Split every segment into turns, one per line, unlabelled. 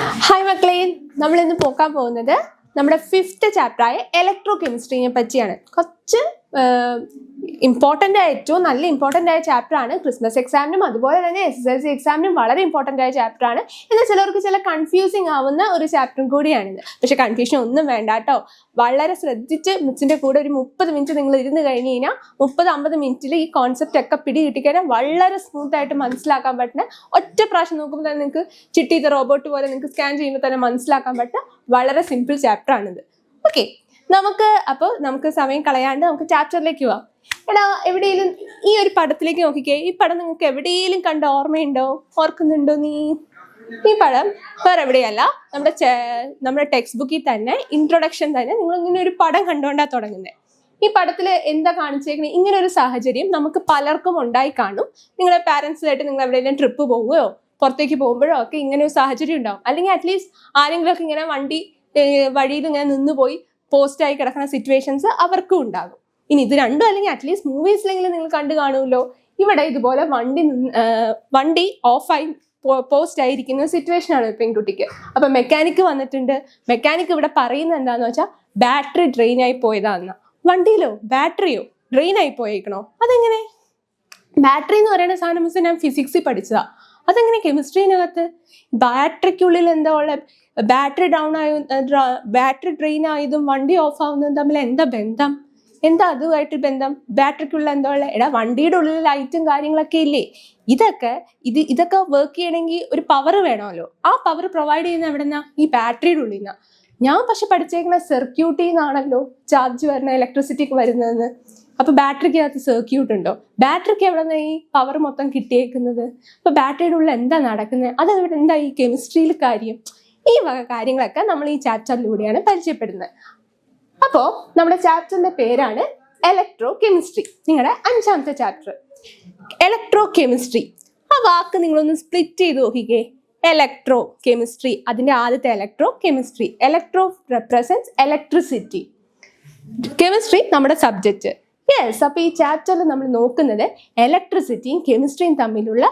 Hi മക്കളെ, നമ്മൾ ഇന്ന് പോക്കാൻ പോകുന്നത് നമ്മുടെ 5th ചാപ്റ്ററായ ഇലക്ട്രോ കെമിസ്ട്രീനെ പറ്റിയാണ്. കുറച്ച് ഏറ്റവും നല്ല ഇമ്പോർട്ടൻ്റ് ആയ ചാപ്റ്റർ ആണ്. ക്രിസ്മസ് എക്സാമിനും അതുപോലെ തന്നെ SSLC എക്സാമിനും വളരെ ഇമ്പോർട്ടൻ്റ് ആയ ചാപ്റ്റർ ആണ്. എന്നാൽ ചിലർക്ക് ചില കൺഫ്യൂസിങ് ആവുന്ന ഒരു ചാപ്റ്ററും കൂടിയാണിത്. പക്ഷെ കൺഫ്യൂഷൻ ഒന്നും വേണ്ട കേട്ടോ. വളരെ ശ്രദ്ധിച്ച് മിസ്സിൻ്റെ കൂടെ ഒരു 30 മിനിറ്റ് നിങ്ങൾ ഇരുന്ന് കഴിഞ്ഞ് കഴിഞ്ഞാൽ 30-50 മിനിറ്റിൽ ഈ കോൺസെപ്റ്റ് ഒക്കെ പിടി കിട്ടിക്കഴിഞ്ഞാൽ വളരെ സ്മൂത്ത് ആയിട്ട് മനസ്സിലാക്കാൻ പറ്റുന്ന, ഒറ്റ പ്രാവശ്യം നോക്കുമ്പോൾ തന്നെ നിങ്ങൾക്ക് ചിട്ടിയുടെ റോബോട്ട് പോലെ നിങ്ങൾക്ക് സ്കാൻ ചെയ്യുമ്പോൾ തന്നെ മനസ്സിലാക്കാൻ പറ്റുന്ന വളരെ സിമ്പിൾ ചാപ്റ്റർ ആണിത്. ഓക്കെ, നമുക്ക് സമയം കളയാണ്ട് നമുക്ക് ചാപ്റ്ററിലേക്ക് പോവാം. എടാ, എവിടെയെങ്കിലും ഈ ഒരു പടത്തിലേക്ക് നോക്കിക്കേ. ഈ പടം നിങ്ങൾക്ക് എവിടെയെങ്കിലും കണ്ട ഓർമ്മയുണ്ടോ? ഓർക്കുന്നുണ്ടോ നീ? ഈ പടം വേറെ എവിടെയല്ല, നമ്മുടെ ടെക്സ്റ്റ് ബുക്കിൽ തന്നെ ഇൻട്രൊഡക്ഷൻ തന്നെ നിങ്ങൾ ഇങ്ങനെ ഒരു പടം കണ്ടുകൊണ്ടാണ് തുടങ്ങുന്നത്. ഈ പടത്തിൽ എന്താ കാണിച്ചേക്കുന്നത്? ഇങ്ങനെ ഒരു സാഹചര്യം നമുക്ക് പലർക്കും ഉണ്ടായി കാണും. നിങ്ങളുടെ പാരൻസുമായിട്ട് നിങ്ങൾ എവിടെയെങ്കിലും ട്രിപ്പ് പോവുകയോ പുറത്തേക്ക് പോകുമ്പോഴോ ഒക്കെ ഇങ്ങനെ ഒരു സാഹചര്യം ഉണ്ടാവും. അല്ലെങ്കിൽ അറ്റ്ലീസ്റ്റ് ആരെങ്കിലും ഒക്കെ ഇങ്ങനെ വഴിയിൽ ഇങ്ങനെ നിന്നുപോയി പോസ്റ്റായി കിടക്കുന്ന സിറ്റുവേഷൻസ് അവർക്കും ഉണ്ടാകും. ഇനി ഇത് രണ്ടും അല്ലെങ്കിൽ അറ്റ്ലീസ്റ്റ് മൂവീസിലെങ്കിലും നിങ്ങൾ കണ്ടു കാണുമല്ലോ. ഇവിടെ ഇതുപോലെ വണ്ടി ഓഫായി പോസ്റ്റ് ആയിരിക്കുന്ന സിറ്റുവേഷൻ ആണ് പെൺകുട്ടിക്ക്. അപ്പൊ മെക്കാനിക്ക് വന്നിട്ടുണ്ട്. മെക്കാനിക്ക് ഇവിടെ പറയുന്നത് എന്താന്ന് വെച്ചാൽ ബാറ്ററി ഡ്രെയിൻ ആയി പോയതാന്ന. വണ്ടിയിലോ ബാറ്ററിയോ ഡ്രെയിൻ ആയി പോയേക്കണോ? അതെങ്ങനെ? ബാറ്ററി എന്ന് പറയുന്ന സാധനം മിസ് ഞാൻ ഫിസിക്സിൽ പഠിച്ചതാ. അതെങ്ങനെ കെമിസ്ട്രീനകത്ത്? ബാറ്ററിക്കുള്ളിൽ എന്താ ഉള്ള? ബാറ്ററി ഡ്രെയിൻ ആയതും വണ്ടി ഓഫ് ആവുന്നതും തമ്മിൽ എന്താ ബന്ധം? എന്താ അതുമായിട്ട് ബന്ധം? ബാറ്ററിക്കുള്ള എന്താ ഉള്ള? എടാ, വണ്ടിയുടെ ഉള്ളിൽ ലൈറ്റും കാര്യങ്ങളൊക്കെ ഇല്ലേ? ഇതൊക്കെ വർക്ക് ചെയ്യണമെങ്കിൽ ഒരു പവർ വേണമല്ലോ. ആ പവർ പ്രൊവൈഡ് ചെയ്യുന്ന എവിടെന്നാ? ഈ ബാറ്ററിയുടെ ഉള്ളിൽ നിന്നാ. ഞാൻ പക്ഷെ പഠിച്ചേക്കുന്ന സർക്യൂട്ടിൽ നിന്നാണല്ലോ ചാർജ് വരുന്ന, ഇലക്ട്രിസിറ്റി വരുന്നതെന്ന്. അപ്പൊ ബാറ്ററിക്കകത്ത് സർക്യൂട്ട് ഉണ്ടോ? ബാറ്ററിക്ക് എവിടെ നിന്ന് ഈ പവർ മൊത്തം കിട്ടിയേക്കുന്നത്? അപ്പൊ ബാറ്ററിയുടെ ഉള്ളിൽ എന്താ നടക്കുന്നത്? അതെവിടെ എന്താ ഈ കെമിസ്ട്രിയിൽ കാര്യം? ഈ വക കാര്യങ്ങളൊക്കെ നമ്മൾ ഈ ചാപ്റ്ററിലൂടെയാണ് പരിചയപ്പെടുന്നത്. അപ്പോൾ നമ്മുടെ ചാപ്റ്ററിന്റെ പേരാണ് ഇലക്ട്രോ കെമിസ്ട്രി. നിങ്ങളുടെ 5ാമത്തെ ചാപ്റ്റർ ഇലക്ട്രോ കെമിസ്ട്രി. ആ വാക്ക് നിങ്ങളൊന്ന് സ്പ്ലിറ്റ് ചെയ്ത് നോക്കിക്കേ. ഇലക്ട്രോ കെമിസ്ട്രി, അതിന്റെ ആദ്യത്തെ electro chemistry. Electro represents electricity. Chemistry നമ്മുടെ സബ്ജക്റ്റ്. യെസ്, അപ്പൊ ഈ ചാപ്റ്ററിൽ നമ്മൾ നോക്കുന്നത് ഇലക്ട്രിസിറ്റിയും കെമിസ്ട്രിയും തമ്മിലുള്ള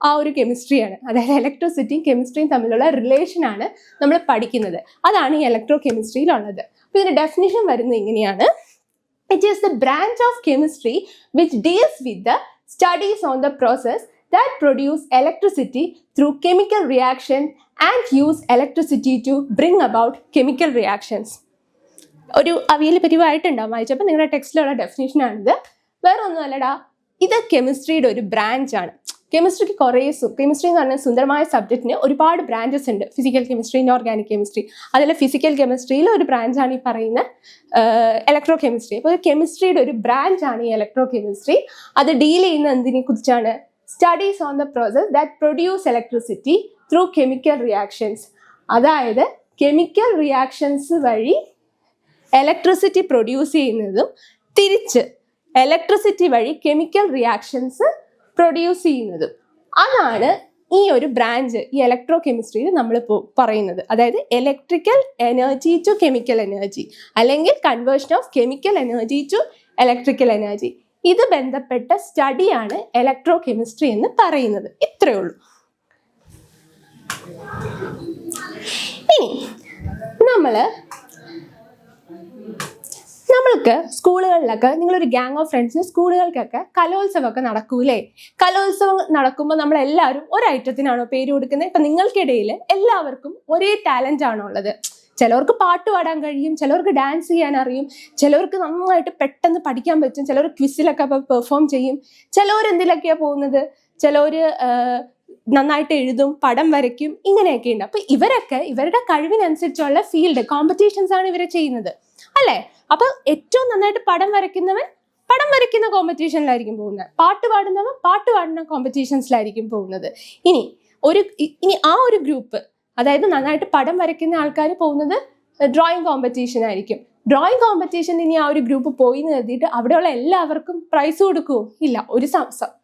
ആ ഒരു കെമിസ്ട്രിയാണ്. അതായത് ഇലക്ട്രിസിറ്റിയും കെമിസ്ട്രിയും തമ്മിലുള്ള റിലേഷൻ ആണ് നമ്മൾ പഠിക്കുന്നത്. അതാണ് ഈ ഇലക്ട്രോ കെമിസ്ട്രിയിലുള്ളത്. അപ്പൊ ഇതിന്റെ ഡെഫിനിഷൻ വരുന്നത് ഇങ്ങനെയാണ്: it is the branch of chemistry which deals with the studies on the process that produce electricity through chemical reactions and use electricity to bring about chemical reactions. ഒരു അവിയൽ പരിവായിട്ടുണ്ടാവും, വായിച്ചപ്പോൾ നിങ്ങളുടെ ടെക്സ്റ്റിലുള്ള ഡെഫിനേഷനാണിത്. വേറെ ഒന്നുമല്ലടാ, ഇത് കെമിസ്ട്രിയുടെ ഒരു ബ്രാഞ്ചാണ്. കെമിസ്ട്രിക്ക് കെമിസ്ട്രി എന്ന് പറഞ്ഞാൽ സുന്ദരമായ സബ്ജക്റ്റിന് ഒരുപാട് ബ്രാഞ്ചസ് ഉണ്ട്. Physical chemistry, inorganic chemistry. അതിൽ ഫിസിക്കൽ കെമിസ്ട്രിയിൽ ഒരു ബ്രാഞ്ചാണ് ഈ പറയുന്ന ഇലക്ട്രോ കെമിസ്ട്രി. അപ്പോൾ കെമിസ്ട്രിയുടെ ഒരു ബ്രാഞ്ചാണ് ഈ ഇലക്ട്രോ കെമിസ്ട്രി. അത് ഡീൽ ചെയ്യുന്ന എന്തിനെ കുറിച്ചാണ്? Studies on the process that produce electricity through chemical reactions. അതായത് കെമിക്കൽ റിയാക്ഷൻസ് വഴി ഇലക്ട്രിസിറ്റി പ്രൊഡ്യൂസ് ചെയ്യുന്നതും തിരിച്ച് ഇലക്ട്രിസിറ്റി വഴി കെമിക്കൽ റിയാക്ഷൻസ് പ്രൊഡ്യൂസ് ചെയ്യുന്നതും. അതാണ് ഈ ഒരു ബ്രാഞ്ച് ഈ ഇലക്ട്രോ കെമിസ്ട്രിയിൽ നമ്മൾ പറയുന്നത്. അതായത് electrical energy to chemical energy, അല്ലെങ്കിൽ conversion of chemical energy to electrical energy. ഇത് ബന്ധപ്പെട്ട സ്റ്റഡിയാണ് ഇലക്ട്രോ കെമിസ്ട്രി എന്ന് പറയുന്നത്. ഇത്രയേ ഉള്ളൂ. ഇനി നമ്മൾക്ക് സ്കൂളുകളിലൊക്കെ, നിങ്ങളൊരു ഗ്യാങ് ഓഫ് ഫ്രണ്ട്സിന് സ്കൂളുകൾക്കൊക്കെ കലോത്സവമൊക്കെ നടക്കൂലേ? കലോത്സവം നടക്കുമ്പോൾ നമ്മളെല്ലാവരും ഒരു ഐറ്റത്തിനാണോ പേര് കൊടുക്കുന്നത്? ഇപ്പം നിങ്ങൾക്കിടയിൽ എല്ലാവർക്കും ഒരേ ടാലൻ്റ് ആണോ ഉള്ളത്? ചിലവർക്ക് പാട്ട് പാടാൻ കഴിയും, ചിലവർക്ക് ഡാൻസ് ചെയ്യാൻ അറിയും, ചിലവർക്ക് നന്നായിട്ട് പെട്ടെന്ന് പഠിക്കാൻ പറ്റും, ചിലവർ ക്വിസിലൊക്കെ പെർഫോം ചെയ്യും, ചിലവർ എന്തിലൊക്കെയാണ് പോകുന്നത്, ചിലവർ നന്നായിട്ട് എഴുതും, പടം വരയ്ക്കും, ഇങ്ങനെയൊക്കെ ഉണ്ട്. അപ്പൊ ഇവരൊക്കെ ഇവരുടെ കഴിവിനനുസരിച്ചുള്ള ഫീൽഡ് കോമ്പറ്റീഷൻസ് ആണ് ഇവരെ ചെയ്യുന്നത്, അല്ലേ? അപ്പൊ ഏറ്റവും നന്നായിട്ട് പടം വരയ്ക്കുന്നവൻ പടം വരയ്ക്കുന്ന കോമ്പറ്റീഷനിലായിരിക്കും പോകുന്നത്, പാട്ട് പാടുന്നവൻ പാട്ട് പാടുന്ന കോമ്പറ്റീഷൻസിലായിരിക്കും പോകുന്നത്. ഇനി ആ ഒരു ഗ്രൂപ്പ്, അതായത് നന്നായിട്ട് പടം വരയ്ക്കുന്ന ആൾക്കാർ പോകുന്നത് ഡ്രോയിങ് കോമ്പറ്റീഷൻ ആയിരിക്കും. ഡ്രോയിങ് കോമ്പറ്റീഷൻ ഇനി ആ ഒരു ഗ്രൂപ്പ് പോയി എന്ന് കരുതിയിട്ട് അവിടെയുള്ള എല്ലാവർക്കും പ്രൈസ് കൊടുക്കുമോ? ഇല്ല.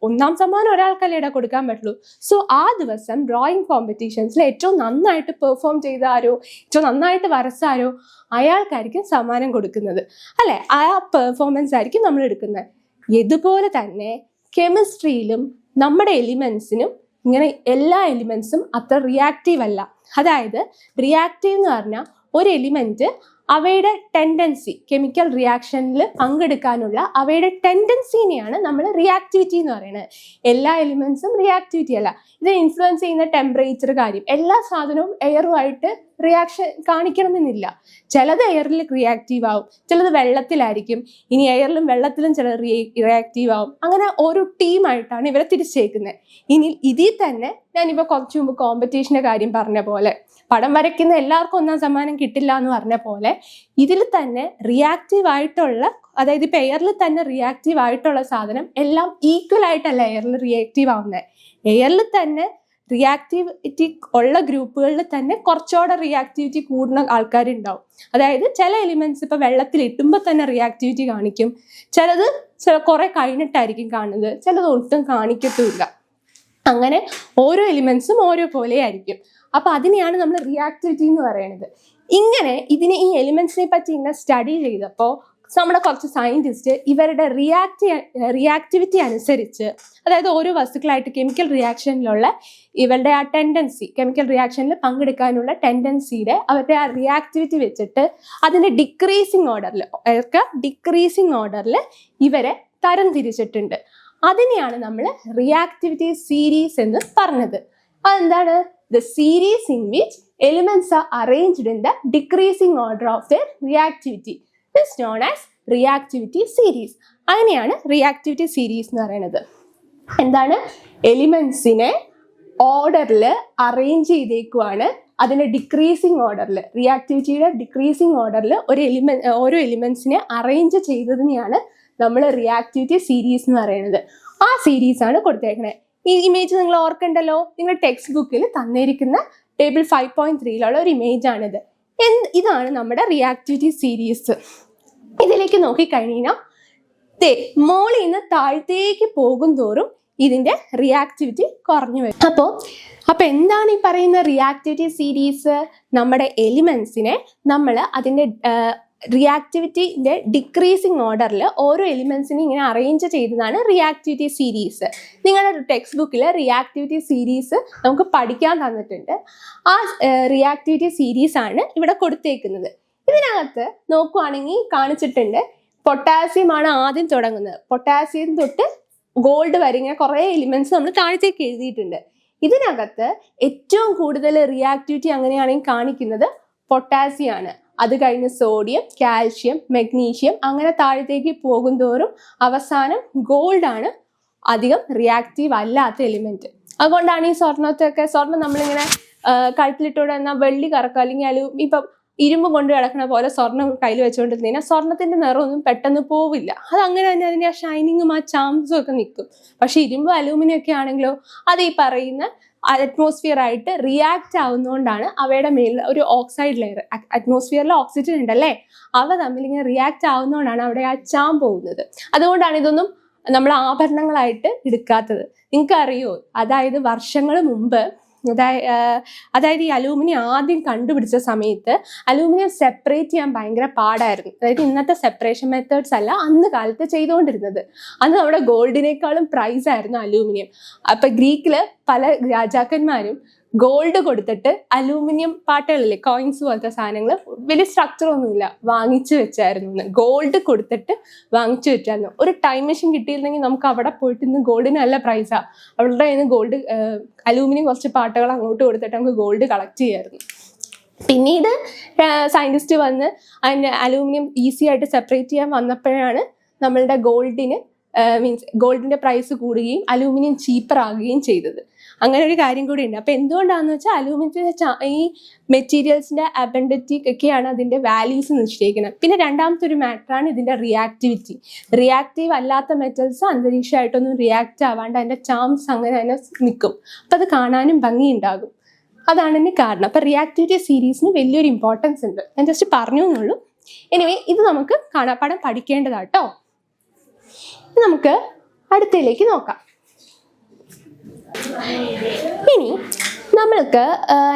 ഒന്നാം സമ്മാനം ഒരാൾക്കല്ലേടാ കൊടുക്കാൻ പറ്റുള്ളൂ. സോ ആ ദിവസം ഡ്രോയിങ് കോമ്പറ്റീഷൻസിൽ ഏറ്റവും നന്നായിട്ട് പെർഫോം ചെയ്ത ആരോ, ഏറ്റവും നന്നായിട്ട് വരച്ചാരോ അയാൾക്കായിരിക്കും സമ്മാനം കൊടുക്കുന്നത്, അല്ലെ? ആ പെർഫോമൻസ് ആയിരിക്കും നമ്മൾ എടുക്കുന്നത്. ഇതുപോലെ തന്നെ കെമിസ്ട്രിയിലും നമ്മുടെ എലിമെന്റ്സിനും ഇങ്ങനെ എല്ലാ എലിമെന്റ്സും അത്ര റിയാക്റ്റീവ് അല്ല. അതായത് റിയാക്റ്റീവ് എന്ന് പറഞ്ഞാൽ ഒരു എലിമെന്റ് അവയുടെ ടെൻഡൻസി, കെമിക്കൽ റിയാക്ഷനിൽ പങ്കെടുക്കാനുള്ള അവയുടെ ടെൻഡൻസിനെയാണ് നമ്മൾ റിയാക്ടിവിറ്റി എന്ന് പറയുന്നത്. എല്ലാ എലിമെന്റ്സും റിയാക്ടിവിറ്റി അല്ല. ഇതിനെ ഇൻഫ്ലുവൻസ് ചെയ്യുന്ന ടെമ്പറേച്ചർ കാര്യം, എല്ലാ സാധനവും എയറുമായിട്ട് റിയാക്ഷൻ കാണിക്കണമെന്നില്ല. ചിലത് എയറിൽ റിയാക്റ്റീവ് ആവും, ചിലത് വെള്ളത്തിലായിരിക്കും. ഇനി എയറിലും വെള്ളത്തിലും ചിലത് റിയാക്റ്റീവ് ആവും. അങ്ങനെ ഓരോ ടീമായിട്ടാണ് ഇവരെ തിരിച്ചേക്കുന്നത്. ഇനി ഇതിൽ തന്നെ ഞാനിപ്പോൾ കുറച്ച് മുമ്പ് കോമ്പറ്റീഷൻ്റെ കാര്യം പറഞ്ഞ പോലെ, പടം വരയ്ക്കുന്ന എല്ലാവർക്കും 1ാം സമ്മാനം കിട്ടില്ല എന്ന് പറഞ്ഞ പോലെ, ഇതിൽ തന്നെ റിയാക്റ്റീവ് ആയിട്ടുള്ള, അതായത് ഇപ്പം എയറിൽ തന്നെ റിയാക്റ്റീവ് ആയിട്ടുള്ള സാധനം എല്ലാം ഈക്വൽ ആയിട്ടല്ല എയറിൽ റിയാക്റ്റീവ് ആവുന്നത്. എയറിൽ തന്നെ റിയാക്ടിവിറ്റി ഉള്ള ഗ്രൂപ്പുകളിൽ തന്നെ കുറച്ചുകൂടെ റിയാക്ടിവിറ്റി കൂടുന്ന ആൾക്കാരുണ്ടാവും. അതായത് ചില എലിമെന്റ്സ് ഇപ്പം വെള്ളത്തിൽ ഇട്ടുമ്പോൾ തന്നെ റിയാക്ടിവിറ്റി കാണിക്കും, ചിലത് കുറെ കഴിഞ്ഞിട്ടായിരിക്കും കാണുന്നത്, ചിലത് ഒട്ടും കാണിക്കത്തുമില്ല. അങ്ങനെ ഓരോ എലിമെന്റ്സും ഓരോ പോലെയായിരിക്കും. അപ്പൊ അതിനെയാണ് നമ്മൾ റിയാക്ടിവിറ്റി എന്ന് പറയുന്നത്. ഇങ്ങനെ ഈ എലിമെന്റ്സിനെ പറ്റി ഇങ്ങനെ സ്റ്റഡി ചെയ്തപ്പോൾ നമ്മുടെ കുറച്ച് സയന്റിസ്റ്റ് ഇവരുടെ റിയാക്ടിവിറ്റി അനുസരിച്ച്, അതായത് ഓരോ വസ്തുക്കളായിട്ട് കെമിക്കൽ റിയാക്ഷനിലുള്ള ഇവരുടെ ആ ടെൻഡൻസി, കെമിക്കൽ റിയാക്ഷനിൽ പങ്കെടുക്കാനുള്ള ടെൻഡൻസിയുടെ അവരുടെ ആ റിയാക്ടിവിറ്റി വെച്ചിട്ട് അതിന്റെ ഡിക്രീസിങ് ഓർഡറിൽ ഇവരെ തരം തിരിച്ചിട്ടുണ്ട്. അതിനെയാണ് നമ്മൾ റിയാക്ടിവിറ്റി സീരീസ് എന്ന് പറഞ്ഞത്. അതെന്താണ്? The series in which elements are arranged in the decreasing order of their reactivity is known as reactivity series. അങ്ങനെയാണ് റിയാക്ടിവിറ്റി സീരീസ് എന്ന് പറയുന്നത്. എന്താണ്? എലിമെന്റ്സിനെ ഓർഡറിൽ അറേഞ്ച് ചെയ്തേക്കുവാണ്. അതിന്റെ ഡിക്രീസിങ് ഓർഡറിൽ, റിയാക്ടിവിറ്റിയുടെ ഡിക്രീസിങ് ഓർഡറിൽ ഓരോ എലിമെന്റ്സിനെ അറേഞ്ച് ചെയ്തതിനെയാണ് നമ്മൾ റിയാക്ടിവിറ്റി സീരീസ് എന്ന് പറയുന്നത്. ആ സീരീസ് ആണ് കൊടുത്തേക്കണേ. ഈ ഇമേജ് നിങ്ങൾ ഓർക്കണ്ടല്ലോ, നിങ്ങൾ ടെക്സ്റ്റ് ബുക്കിൽ തന്നിരിക്കുന്ന ടേബിൾ 5.3 ഒരു ഇമേജ് ആണിത്. ഇതാണ് നമ്മുടെ റിയാക്ടിവിറ്റി സീരീസ്. ഇതിലേക്ക് നോക്കിക്കഴിഞ്ഞാൽ മോളിൽ നിന്ന് താഴത്തേക്ക് പോകും തോറും ഇതിന്റെ റിയാക്ടിവിറ്റി കുറഞ്ഞു വരും. അപ്പോൾ എന്താണ് ഈ പറയുന്ന റിയാക്ടിവിറ്റി സീരീസ്? നമ്മുടെ എലിമെന്റ്സിനെ നമ്മൾ അതിന്റെ റിയാക്ടിവിറ്റിന്റെ ഡിക്രീസിങ് ഓർഡറിൽ ഓരോ എലിമെന്റ്സിനെ ഇങ്ങനെ അറേഞ്ച് ചെയ്തതാണ് റിയാക്ടിവിറ്റി സീരീസ്. നിങ്ങളുടെ ടെക്സ്റ്റ് ബുക്കിൽ റിയാക്ടിവിറ്റി സീരീസ് നമുക്ക് പഠിക്കാൻ തന്നിട്ടുണ്ട്. ആ റിയാക്ടിവിറ്റി സീരീസ് ആണ് ഇവിടെ കൊടുത്തേക്കുന്നത്. ഇതിനകത്ത് നോക്കുവാണെങ്കിൽ കാണിച്ചിട്ടുണ്ട്, പൊട്ടാസ്യം ആണ് ആദ്യം തുടങ്ങുന്നത്. പൊട്ടാസ്യം തൊട്ട് ഗോൾഡ് വരെ ഇങ്ങനെ കുറേ എലിമെന്റ്സ് നമ്മൾ താഴത്തേക്ക് എഴുതിയിട്ടുണ്ട്. ഇതിനകത്ത് ഏറ്റവും കൂടുതൽ റിയാക്ടിവിറ്റി അങ്ങനെയാണെങ്കിൽ കാണിക്കുന്നത് പൊട്ടാസ്യം ആണ്. അത് കഴിഞ്ഞ് സോഡിയം, കാൽഷ്യം, മഗ്നീഷ്യം, അങ്ങനെ താഴത്തേക്ക് പോകും തോറും അവസാനം ഗോൾഡ് ആണ് അധികം റിയാക്റ്റീവ് അല്ലാത്ത എലിമെന്റ്. അതുകൊണ്ടാണ് ഈ സ്വർണ്ണം നമ്മളിങ്ങനെ കഴുത്തിലിട്ടൂടെ എന്നാൽ വെള്ളി കറക്കുക, അല്ലെങ്കിൽ ഇപ്പം ഇരുമ്പ് കൊണ്ട് കിടക്കണ പോലെ സ്വർണ്ണം കയ്യിൽ വെച്ചുകൊണ്ടിരുന്നതിനാൽ സ്വർണത്തിന്റെ നിറമൊന്നും പെട്ടെന്ന് പോവില്ല. അത് അങ്ങനെ തന്നെ അതിന്റെ ആ ഷൈനിങ്ങും ആ ചാംസും ഒക്കെ നിൽക്കും. പക്ഷെ ഇരുമ്പ്, അലൂമിനിയം ഒക്കെ ആണെങ്കിലോ അത് ഈ പറയുന്ന അറ്റ്മോസ്ഫിയർ ആയിട്ട് റിയാക്ട് ആവുന്നതുകൊണ്ടാണ് അവയുടെ മേലിൽ ഒരു ഓക്സൈഡ് ലെയർ, അറ്റ്മോസ്ഫിയറിൽ ഓക്സിജൻ ഉണ്ടല്ലേ, അവ തമ്മിൽ ഇങ്ങനെ റിയാക്ട് ആവുന്നതുകൊണ്ടാണ് അവിടെ ആ ചാം പോകുന്നത്. അതുകൊണ്ടാണ് ഇതൊന്നും നമ്മൾ ആഭരണങ്ങളായിട്ട് എടുക്കാത്തത്. നിങ്ങൾക്കറിയോ, അതായത് വർഷങ്ങൾ മുമ്പ്, അതായത് ഈ അലൂമിനിയം ആദ്യം കണ്ടുപിടിച്ച സമയത്ത് അലൂമിനിയം സെപ്പറേറ്റ് ചെയ്യാൻ ഭയങ്കര പാടായിരുന്നു. അതായത് ഇന്നത്തെ സെപ്പറേഷൻ മെത്തേഡ്സ് അല്ല അന്ന് കാലത്ത് ചെയ്തുകൊണ്ടിരുന്നത്. അന്ന് നമ്മുടെ ഗോൾഡിനേക്കാളും പ്രൈസ് ആയിരുന്നു അലൂമിനിയം. അപ്പൊ ഗ്രീക്കില് പല രാജാക്കന്മാരും ഗോൾഡ് കൊടുത്തിട്ട് അലൂമിനിയം പാട്ടുകളില്ലേ, കോയിൻസ് പോലത്തെ സാധനങ്ങൾ, വലിയ സ്ട്രക്ചർ ഒന്നുമില്ല, വാങ്ങിച്ചു വെച്ചായിരുന്നു. ഗോൾഡ് കൊടുത്തിട്ട് വാങ്ങിച്ചു വെച്ചായിരുന്നു. ഒരു ടൈം മെഷീൻ കിട്ടിയിരുന്നെങ്കിൽ നമുക്ക് അവിടെ പോയിട്ട് ഇന്ന് ഗോൾഡിന് നല്ല പ്രൈസാണ്. അവരുടെ കയ്യിൽ നിന്ന് ഗോൾഡ്, അലൂമിനിയം കുറച്ച് പാട്ടുകൾ അങ്ങോട്ട് കൊടുത്തിട്ട് നമുക്ക് ഗോൾഡ് കളക്ട് ചെയ്യായിരുന്നു. പിന്നീട് സയന്റിസ്റ്റ് വന്ന് അതിൻ്റെ അലൂമിനിയം ഈസി ആയിട്ട് സെപ്പറേറ്റ് ചെയ്യാൻ വന്നപ്പോഴാണ് നമ്മളുടെ ഗോൾഡിന്റെ പ്രൈസ് കൂടുകയും അലൂമിനിയം ചീപ്പർ ആകുകയും ചെയ്തത്. അങ്ങനെ ഒരു കാര്യം കൂടി ഉണ്ട്. അപ്പൊ എന്തുകൊണ്ടാണെന്ന് വെച്ചാൽ അലൂമിനിയത്തിന്റെ ഈ മെറ്റീരിയൽസിന്റെ അബൻഡറ്റി ഒക്കെയാണ് അതിന്റെ വാല്യൂസ് നിശ്ചയിക്കുന്നത്. പിന്നെ രണ്ടാമത്തെ ഒരു മാറ്ററാണ് ഇതിന്റെ റിയാക്ടിവിറ്റി. റിയാക്റ്റീവ് അല്ലാത്ത മെറ്റൽസ് അന്തരീക്ഷമായിട്ടൊന്നും റിയാക്ട് ആവാണ്ട് അതിന്റെ ചാംസ് അങ്ങനെ തന്നെ നിൽക്കും. അപ്പൊ അത് കാണാനും ഭംഗിയുണ്ടാകും. അതാണ് ഇതിന് കാരണം. അപ്പൊ റിയാക്ടിവിറ്റി സീരീസിന് വലിയൊരു ഇമ്പോർട്ടൻസ് ഉണ്ട്. ഞാൻ ജസ്റ്റ് പറഞ്ഞു എന്നുള്ളൂ. എനിവേ ഇത് നമുക്ക് കാണാപ്പാഠം പഠിക്കേണ്ടതാട്ടോ. നമുക്ക് അടുത്തയിലേക്ക് നോക്കാം. ഇനി നമ്മൾക്ക്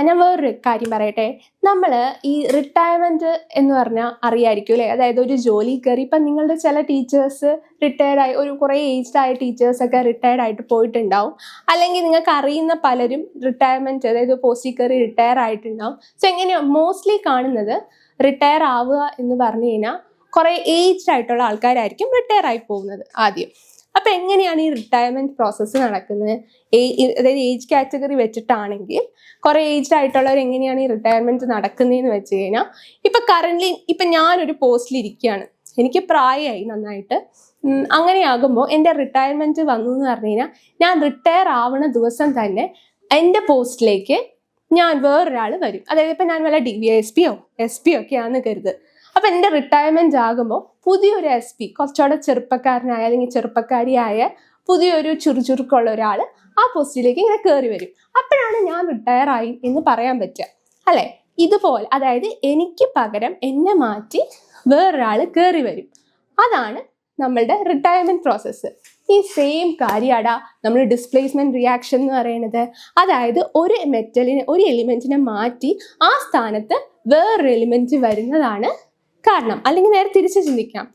ഞാൻ വേറൊരു കാര്യം പറയട്ടെ. നമ്മൾ ഈ റിട്ടയർമെന്റ് എന്ന് പറഞ്ഞാൽ അറിയായിരിക്കും അല്ലേ? അതായത് ഒരു ജോലി കയറി ഇപ്പം നിങ്ങളുടെ ചില ടീച്ചേഴ്സ് റിട്ടയർഡായി, ഒരു കുറേ ഏജ്ഡ് ആയ ടീച്ചേഴ്സൊക്കെ റിട്ടയർഡ് ആയിട്ട് പോയിട്ടുണ്ടാവും. അല്ലെങ്കിൽ നിങ്ങൾക്ക് അറിയുന്ന പലരും റിട്ടയർമെന്റ്, അതായത് പോസ്റ്റിൽ കയറി റിട്ടയർ ആയിട്ടുണ്ടാവും. സോ എങ്ങനെയാണ് മോസ്റ്റ്ലി കാണുന്നത്, റിട്ടയർ ആവുക എന്ന് പറഞ്ഞു കഴിഞ്ഞാൽ കുറേ ഏജ്ഡ് ആയിട്ടുള്ള ആൾക്കാരായിരിക്കും റിട്ടയർ ആയി പോകുന്നത് ആദ്യം. അപ്പം എങ്ങനെയാണ് ഈ റിട്ടയർമെന്റ് പ്രോസസ്സ് നടക്കുന്നത്? അതായത് ഏജ് കാറ്റഗറി വെച്ചിട്ടാണെങ്കിൽ കുറേ ഏജ്ഡ് ആയിട്ടുള്ളവർ എങ്ങനെയാണ് ഈ റിട്ടയർമെന്റ് നടക്കുന്നതെന്ന് വെച്ച് കഴിഞ്ഞാൽ, ഇപ്പം കറൻ്റ്ലി ഇപ്പം ഞാനൊരു പോസ്റ്റിലിരിക്കുകയാണ്, എനിക്ക് പ്രായമായി നന്നായിട്ട്. അങ്ങനെയാകുമ്പോൾ എൻ്റെ റിട്ടയർമെന്റ് വന്നു എന്ന് പറഞ്ഞു കഴിഞ്ഞാൽ, ഞാൻ റിട്ടയർ ആവുന്ന ദിവസം തന്നെ എൻ്റെ പോസ്റ്റിലേക്ക് ഞാൻ വേറൊരാൾ വരും. അതായത് ഇപ്പം ഞാൻ വല്ല DVSP SP ഒക്കെയാണെന്ന് കരുത്. അപ്പം എൻ്റെ റിട്ടയർമെന്റ് ആകുമ്പോൾ പുതിയൊരു SP, കുറച്ചുകൂടെ ചെറുപ്പക്കാരനായ അല്ലെങ്കിൽ ചെറുപ്പക്കാരിയായ പുതിയൊരു ചുറുചുറുക്കുള്ള ഒരാൾ ആ പോസ്റ്റിലേക്ക് ഇങ്ങനെ കയറി വരും. അപ്പോഴാണ് ഞാൻ റിട്ടയർ ആയി എന്ന് പറയാൻ പറ്റുക അല്ലേ? ഇതുപോലെ, അതായത് എനിക്ക് പകരം എന്നെ മാറ്റി വേറൊരാൾ കയറി വരും. അതാണ് നമ്മളുടെ റിട്ടയർമെന്റ് പ്രോസസ്സ്. ഈ സെയിം കാര്യമാടാ നമ്മൾ ഡിസ്പ്ലേസ്മെന്റ് റിയാക്ഷൻ എന്ന് പറയുന്നത്. അതായത് ഒരു മെറ്റലിനെ, ഒരു എലിമെന്റിനെ മാറ്റി ആ സ്ഥാനത്ത് വേറൊരു എലിമെന്റ് വരുന്നതാണ് കാരണം. അല്ലെങ്കിൽ നേരെ തിരിച്ച് ചിന്തിക്കാം,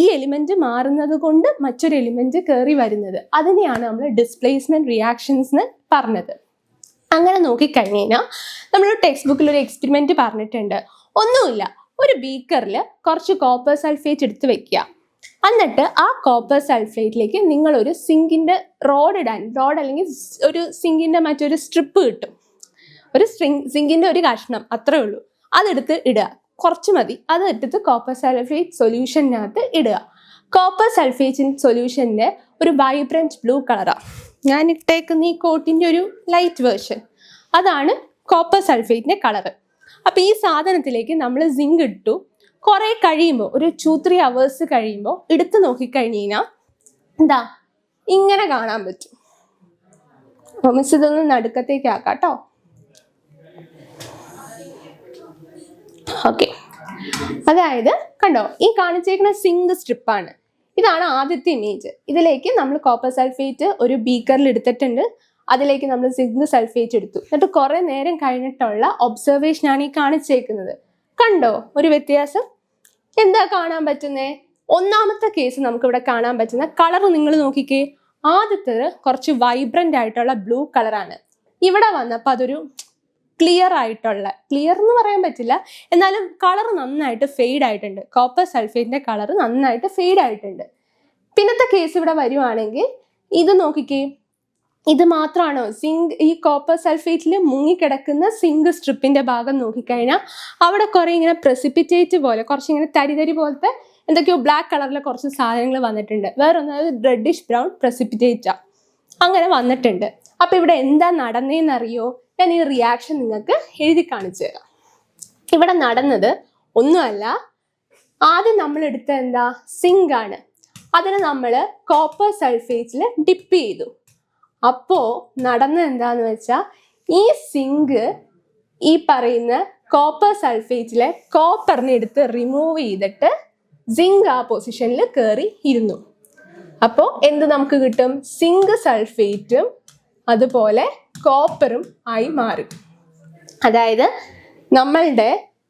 ഈ എലിമെന്റ് മാറുന്നത് കൊണ്ട് മറ്റൊരു എലിമെന്റ് കയറി വരുന്നത്, അതിനെയാണ് നമ്മൾ ഡിസ്പ്ലേസ്മെന്റ് റിയാക്ഷൻസ് എന്ന് പറഞ്ഞത്. അങ്ങനെ നോക്കിക്കഴിഞ്ഞ് കഴിഞ്ഞാൽ നമ്മൾ ടെക്സ്റ്റ് ബുക്കിൽ ഒരു എക്സ്പെരിമെന്റ് പറഞ്ഞിട്ടുണ്ട്. ഒന്നുമില്ല, ഒരു ബീക്കറിൽ കുറച്ച് കോപ്പർ സൾഫേറ്റ് എടുത്ത് വെക്കുക. എന്നിട്ട് ആ കോപ്പർ സൾഫേറ്റിലേക്ക് നിങ്ങൾ ഒരു സിങ്കിന്റെ റോഡ് അല്ലെങ്കിൽ ഒരു സിങ്കിന്റെ മറ്റൊരു സ്ട്രിപ്പ് കിട്ടും, ഒരു സിങ്കിന്റെ ഒരു കഷ്ണം, അത്രേ ഉള്ളൂ. അതെടുത്ത് ഇടുക, കുറച്ച് മതി. അത് എടുത്ത് കോപ്പർ സൾഫേറ്റ് സൊല്യൂഷനകത്ത് ഇടുക. കോപ്പർ സൾഫേറ്റ് സൊല്യൂഷൻ്റെ ഒരു വൈബ്രൻറ്റ് ബ്ലൂ കളറാണ്. ഞാൻ ഇട്ടേക്കുന്ന ഈ കോട്ടിൻ്റെ ഒരു ലൈറ്റ് വേർഷൻ, അതാണ് കോപ്പർ സൾഫേറ്റിൻ്റെ കളറ്. അപ്പോൾ ഈ സാധനത്തിലേക്ക് നമ്മൾ സിങ്ക് ഇട്ടു. കുറേ കഴിയുമ്പോൾ, ഒരു 2-3 hours കഴിയുമ്പോൾ എടുത്ത് നോക്കിക്കഴിഞ്ഞ് കഴിഞ്ഞാൽ എന്താ ഇങ്ങനെ കാണാൻ പറ്റും. മിസ് ഇതൊന്ന് നടുക്കത്തേക്ക് ആക്കാം കേട്ടോ. ഓക്കെ, അതായത് കണ്ടോ, ഈ കാണിച്ചേക്കുന്ന സിങ്ക് സ്ട്രിപ്പാണ്. ഇതാണ് ആദ്യത്തെ ഇമേജ്. ഇതിലേക്ക് നമ്മൾ കോപ്പർ സൾഫേറ്റ് ഒരു ബീക്കറിൽ എടുത്തിട്ടുണ്ട്. അതിലേക്ക് നമ്മൾ സിങ്ക് സൾഫേറ്റ് എടുത്തു. എന്നിട്ട് കുറേ നേരം കഴിഞ്ഞിട്ടുള്ള ഒബ്സർവേഷനാണ് ഈ കാണിച്ചേക്കുന്നത്. കണ്ടോ ഒരു വ്യത്യാസം? എന്താ കാണാൻ പറ്റുന്നേ? ഒന്നാമത്തെ കേസ് നമുക്കിവിടെ കാണാൻ പറ്റുന്ന കളർ നിങ്ങൾ നോക്കിക്കേ. ആദ്യത്തേത് കുറച്ച് വൈബ്രന്റ് ആയിട്ടുള്ള ബ്ലൂ കളറാണ്. ഇവിടെ വന്നപ്പോൾ അതൊരു ക്ലിയർ എന്ന് പറയാൻ പറ്റില്ല, എന്നാലും കളർ നന്നായിട്ട് ഫെയ്ഡ് ആയിട്ടുണ്ട്. കോപ്പർ സൾഫേറ്റിന്റെ കളർ നന്നായിട്ട് ഫെയ്ഡ് ആയിട്ടുണ്ട്. പിന്നത്തെ കേസ് ഇവിടെ വരുവാണെങ്കിൽ ഇത് നോക്കിക്കേ, ഇത് മാത്രമാണോ സിങ്ക്, ഈ കോപ്പർ സൾഫേറ്റിൽ മുങ്ങിക്കിടക്കുന്ന സിങ്ക് സ്ട്രിപ്പിന്റെ ഭാഗം നോക്കിക്കഴിഞ്ഞാൽ അവിടെ കുറെ ഇങ്ങനെ പ്രസിപ്പിറ്റേറ്റ് പോലെ, കുറച്ചിങ്ങനെ തരി പോലത്തെ എന്തൊക്കെയോ ബ്ലാക്ക് കളറിലെ കുറച്ച് സാധനങ്ങൾ വന്നിട്ടുണ്ട്. വേറൊന്നും റെഡിഷ് ബ്രൗൺ പ്രസിപ്പിറ്റേറ്റാ അങ്ങനെ വന്നിട്ടുണ്ട്. അപ്പൊ ഇവിടെ എന്താ നടന്നതെന്നറിയോ? ഞാൻ ഈ റിയാക്ഷൻ നിങ്ങൾക്ക് എഴുതി കാണിച്ചു തരാം. ഇവിടെ നടന്നത് ഒന്നുമല്ല, ആദ്യം നമ്മൾ എടുത്ത എന്താ സിങ്ക് ആണ്. അതിന് നമ്മൾ കോപ്പർ സൾഫേറ്റിൽ ഡിപ്പ് ചെയ്തു. അപ്പോൾ നടന്നത് എന്താന്ന് വെച്ചാൽ, ഈ സിങ്ക് ഈ പറയുന്ന കോപ്പർ സൾഫേറ്റിലെ കോപ്പറിനെ എടുത്ത് റിമൂവ് ചെയ്തിട്ട് സിങ്ക് ആ പൊസിഷനിൽ കയറി ഇരുന്നു. അപ്പോൾ എന്ത് നമുക്ക് കിട്ടും? സിങ്ക് സൾഫേറ്റും അതുപോലെ കോപ്പറും ആയി മാറും. അതായത്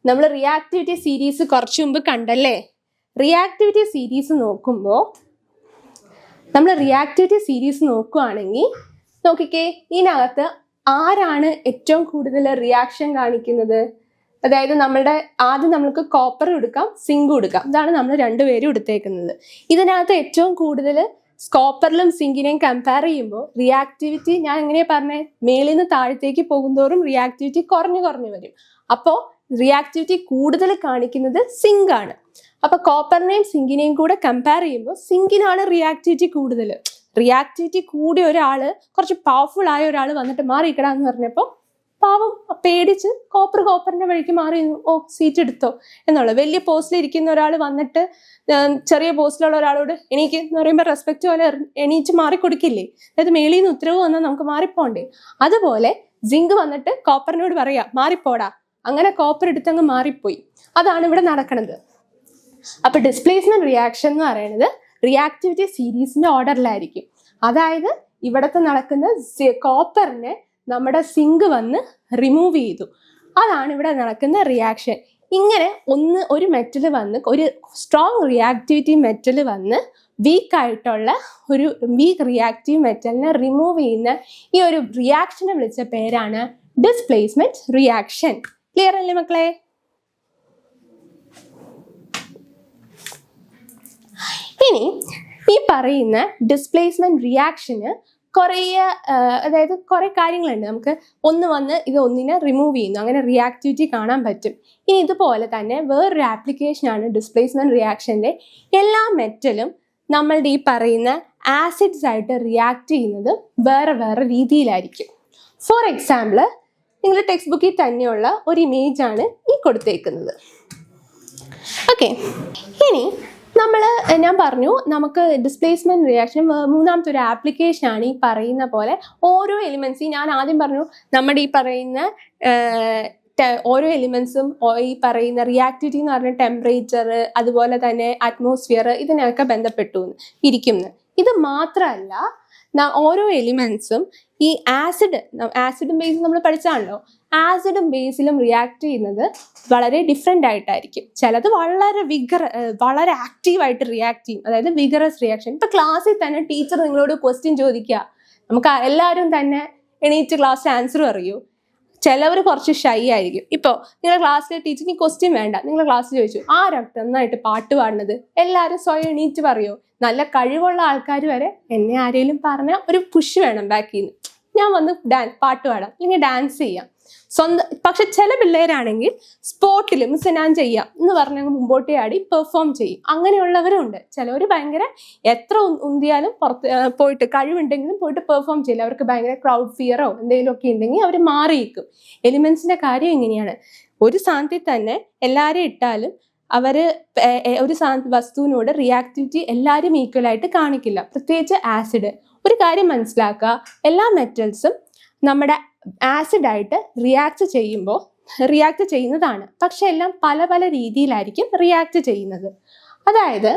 നമ്മൾ റിയാക്ടിവിറ്റി സീരീസ് കുറച്ചു മുമ്പ് കണ്ടല്ലേ? റിയാക്ടിവിറ്റി സീരീസ് നോക്കുകയാണെങ്കിൽ നോക്കിക്കേ, ഇതിനകത്ത് ആരാണ് ഏറ്റവും കൂടുതൽ റിയാക്ഷൻ കാണിക്കുന്നത്? അതായത് ആദ്യം നമ്മൾക്ക് കോപ്പർ എടുക്കാം, സിങ്ക് എടുക്കാം. ഇതാണ് നമ്മൾ രണ്ടുപേരും എടുത്തേക്കുന്നത്. ഇതിനകത്ത് ഏറ്റവും കൂടുതൽ കോപ്പറിലും സിങ്കിനെയും കമ്പയർ ചെയ്യുമ്പോൾ റിയാക്ടിവിറ്റി, ഞാൻ എങ്ങനെയാ പറഞ്ഞേ, മേളിൽ നിന്ന് താഴത്തേക്ക് പോകുന്തോറും റിയാക്ടിവിറ്റി കുറഞ്ഞു വരും. അപ്പോൾ റിയാക്ടിവിറ്റി കൂടുതൽ കാണിക്കുന്നത് സിങ്ക് ആണ്. അപ്പൊ കോപ്പറിനെയും സിങ്കിനെയും കൂടെ കമ്പയർ ചെയ്യുമ്പോൾ സിങ്കിനാണ് റിയാക്ടിവിറ്റി കൂടുതൽ. റിയാക്ടിവിറ്റി കൂടിയ ഒരാള്, കുറച്ച് പവർഫുൾ ആയ ഒരാൾ വന്നിട്ട് മാറിയിക്കടാന്ന് പറഞ്ഞപ്പോൾ പാവം പേടിച്ച് കോപ്പറിന്റെ വഴിക്ക് മാറി. ഓ, സീറ്റ് എടുത്തോ എന്നുള്ള. വലിയ പോസ്റ്റിൽ ഇരിക്കുന്ന ഒരാൾ വന്നിട്ട് ചെറിയ പോസ്റ്റിലുള്ള ഒരാളോട് എണീക്ക് എന്ന് പറയുമ്പോൾ റെസ്പെക്ട് പോലെ എണീച്ച് മാറിക്കൊടുക്കില്ലേ? അതായത് മേളിൽ നിന്ന് ഉത്തരവ് വന്നാൽ നമുക്ക് മാറിപ്പോണ്ടേ? അതുപോലെ സിങ്ക് വന്നിട്ട് കോപ്പറിനോട് പറയാ മാറിപ്പോടാ, അങ്ങനെ കോപ്പർ എടുത്തങ്ങ് മാറിപ്പോയി. അതാണ് ഇവിടെ നടക്കുന്നത്. അപ്പൊ ഡിസ്പ്ലേസ്മെന്റ് റിയാക്ഷൻ എന്ന് പറയുന്നത് റിയാക്ടിവിറ്റി സീരീസിന്റെ ഓർഡറിലായിരിക്കും. അതായത് ഇവിടത്തെ നടക്കുന്ന കോപ്പറിനെ നമ്മുടെ സിങ്ക് വന്ന് റിമൂവ് ചെയ്തു. അതാണ് ഇവിടെ നടക്കുന്ന റിയാക്ഷൻ. ഇങ്ങനെ ഒരു മെറ്റൽ വന്ന്, ഒരു സ്ട്രോങ് റിയാക്ടിവിറ്റി മെറ്റൽ വന്ന് വീക്കായിട്ടുള്ള ഒരു വീക്ക് റിയാക്റ്റീവ് മെറ്റലിനെ റിമൂവ് ചെയ്യുന്ന ഈ ഒരു റിയാക്ഷനെ വിളിച്ച പേരാണ് ഡിസ്പ്ലേസ്മെന്റ് റിയാക്ഷൻ. ക്ലിയർ അല്ലേ മക്കളെ? ഇനി ഈ പറയുന്ന ഡിസ്പ്ലേസ്മെന്റ് റിയാക്ഷന് അതായത് കുറെ കാര്യങ്ങളുണ്ട്. നമുക്ക് വന്ന് ഇത് ഒന്നിനെ റിമൂവ് ചെയ്യുന്നു, അങ്ങനെ റിയാക്ടിവിറ്റി കാണാൻ പറ്റും. ഇനി ഇതുപോലെ തന്നെ വേറൊരു ആപ്ലിക്കേഷനാണ് ഡിസ്പ്ലേസ്മെന്റ് റിയാക്ഷൻ്റെ. എല്ലാ മെറ്റലും നമ്മളുടെ ഈ പറയുന്ന ആസിഡ്സ് ആയിട്ട് റിയാക്ട് ചെയ്യുന്നത് വേറെ വേറെ രീതിയിലായിരിക്കും. ഫോർ എക്സാമ്പിൾ, നിങ്ങളുടെ ടെക്സ്റ്റ് ബുക്കിൽ തന്നെയുള്ള ഒരു ഇമേജ് ആണ് ഈ കൊടുത്തേക്കുന്നത്. ഓക്കെ, ഇനി ഞാൻ പറഞ്ഞു നമുക്ക് ഡിസ്പ്ലേസ്മെന്റ് റിയാക്ഷൻ മൂന്നാമത്തെ ഒരു ആപ്ലിക്കേഷനാണ് ഈ പറയുന്ന പോലെ ഓരോ എലിമെന്റ്സും. ഞാൻ ആദ്യം പറഞ്ഞു നമ്മുടെ ഈ പറയുന്ന ഓരോ എലിമെന്റ്സും ഈ പറയുന്ന റിയാക്ടിവിറ്റി എന്ന് പറഞ്ഞ ടെമ്പറേച്ചർ, അതുപോലെ തന്നെ അറ്റ്മോസ്ഫിയർ, ഇതിനൊക്കെ ബന്ധപ്പെട്ടു ഇരിക്കുന്നു. ഇത് മാത്രമല്ല, ഓരോ എലിമെന്റ്സും ഈ ആസിഡും ബേസും നമ്മൾ പഠിച്ചാണല്ലോ, ആസിഡും ബേസിലും റിയാക്ട് ചെയ്യുന്നത് വളരെ ഡിഫറെൻ്റ് ആയിട്ടായിരിക്കും. ചിലത് വളരെ ആക്റ്റീവായിട്ട് റിയാക്ട് ചെയ്യും, അതായത് വിഗറസ് റിയാക്ഷൻ. ഇപ്പം ക്ലാസ്സിൽ തന്നെ ടീച്ചർ നിങ്ങളോട് ക്വസ്റ്റ്യൻ ചോദിക്കുക, നമുക്ക് എല്ലാവരും തന്നെ എണീറ്റ് ക്ലാസ്സിൽ ആൻസർ പറയൂ. ചിലവർ കുറച്ച് ഷൈ ആയിരിക്കും. ഇപ്പോൾ നിങ്ങളുടെ ക്ലാസ്സിലെ ടീച്ചർക്ക് ക്വസ്റ്റ്യൻ വേണ്ട, നിങ്ങളുടെ ക്ലാസ്സിൽ ചോദിച്ചു ആരാണ് നന്നായിട്ട് പാട്ട് പാടുന്നത്, എല്ലാവരും സ്വയം എണീറ്റ് പറയോ? നല്ല കഴിവുള്ള ആൾക്കാർ വരെ എന്നെ ആരെങ്കിലും പറഞ്ഞാൽ ഒരു പുഷ് വേണം ബാക്കിൽ നിന്ന്, ഞാൻ വന്ന് പാട്ട് പാടാം അല്ലെങ്കിൽ ഡാൻസ് ചെയ്യാം സ്വന്തം. പക്ഷെ ചില പിള്ളേരാണെങ്കിൽ സ്പോട്ടിൽ മിസ് ഞാൻ ചെയ്യാം എന്ന് പറഞ്ഞ് മുമ്പോട്ടേ ആടി പെർഫോം ചെയ്യും. അങ്ങനെയുള്ളവരും ഉണ്ട്. ചിലവർ ഭയങ്കര എത്ര ഉന്തിയാലും പോയിട്ട് കഴിവുണ്ടെങ്കിലും പോയിട്ട് പെർഫോം ചെയ്യില്ല. അവർക്ക് ഭയങ്കര ക്രൗഡ് ഫിയറോ എന്തെങ്കിലുമൊക്കെ ഉണ്ടെങ്കിൽ അവർ മാറിയിരിക്കും. എലിമെന്റ്സിന്റെ കാര്യം ഇങ്ങനെയാണ്. ഒരു സാധനത്തിൽ തന്നെ എല്ലാവരും ഇട്ടാലും ഒരു വസ്തുവിനോട് റിയാക്ടിവിറ്റി എല്ലാവരും ഈക്വലായിട്ട് കാണിക്കില്ല, പ്രത്യേകിച്ച് ആസിഡ്. ഒരു കാര്യം മനസ്സിലാക്കുക, എല്ലാ മെറ്റൽസും നമ്മുടെ ആസിഡായിട്ട് റിയാക്ട് ചെയ്യുന്നതാണ്. പക്ഷെ എല്ലാം പല പല രീതിയിലായിരിക്കും റിയാക്ട് ചെയ്യുന്നത്. അതായത്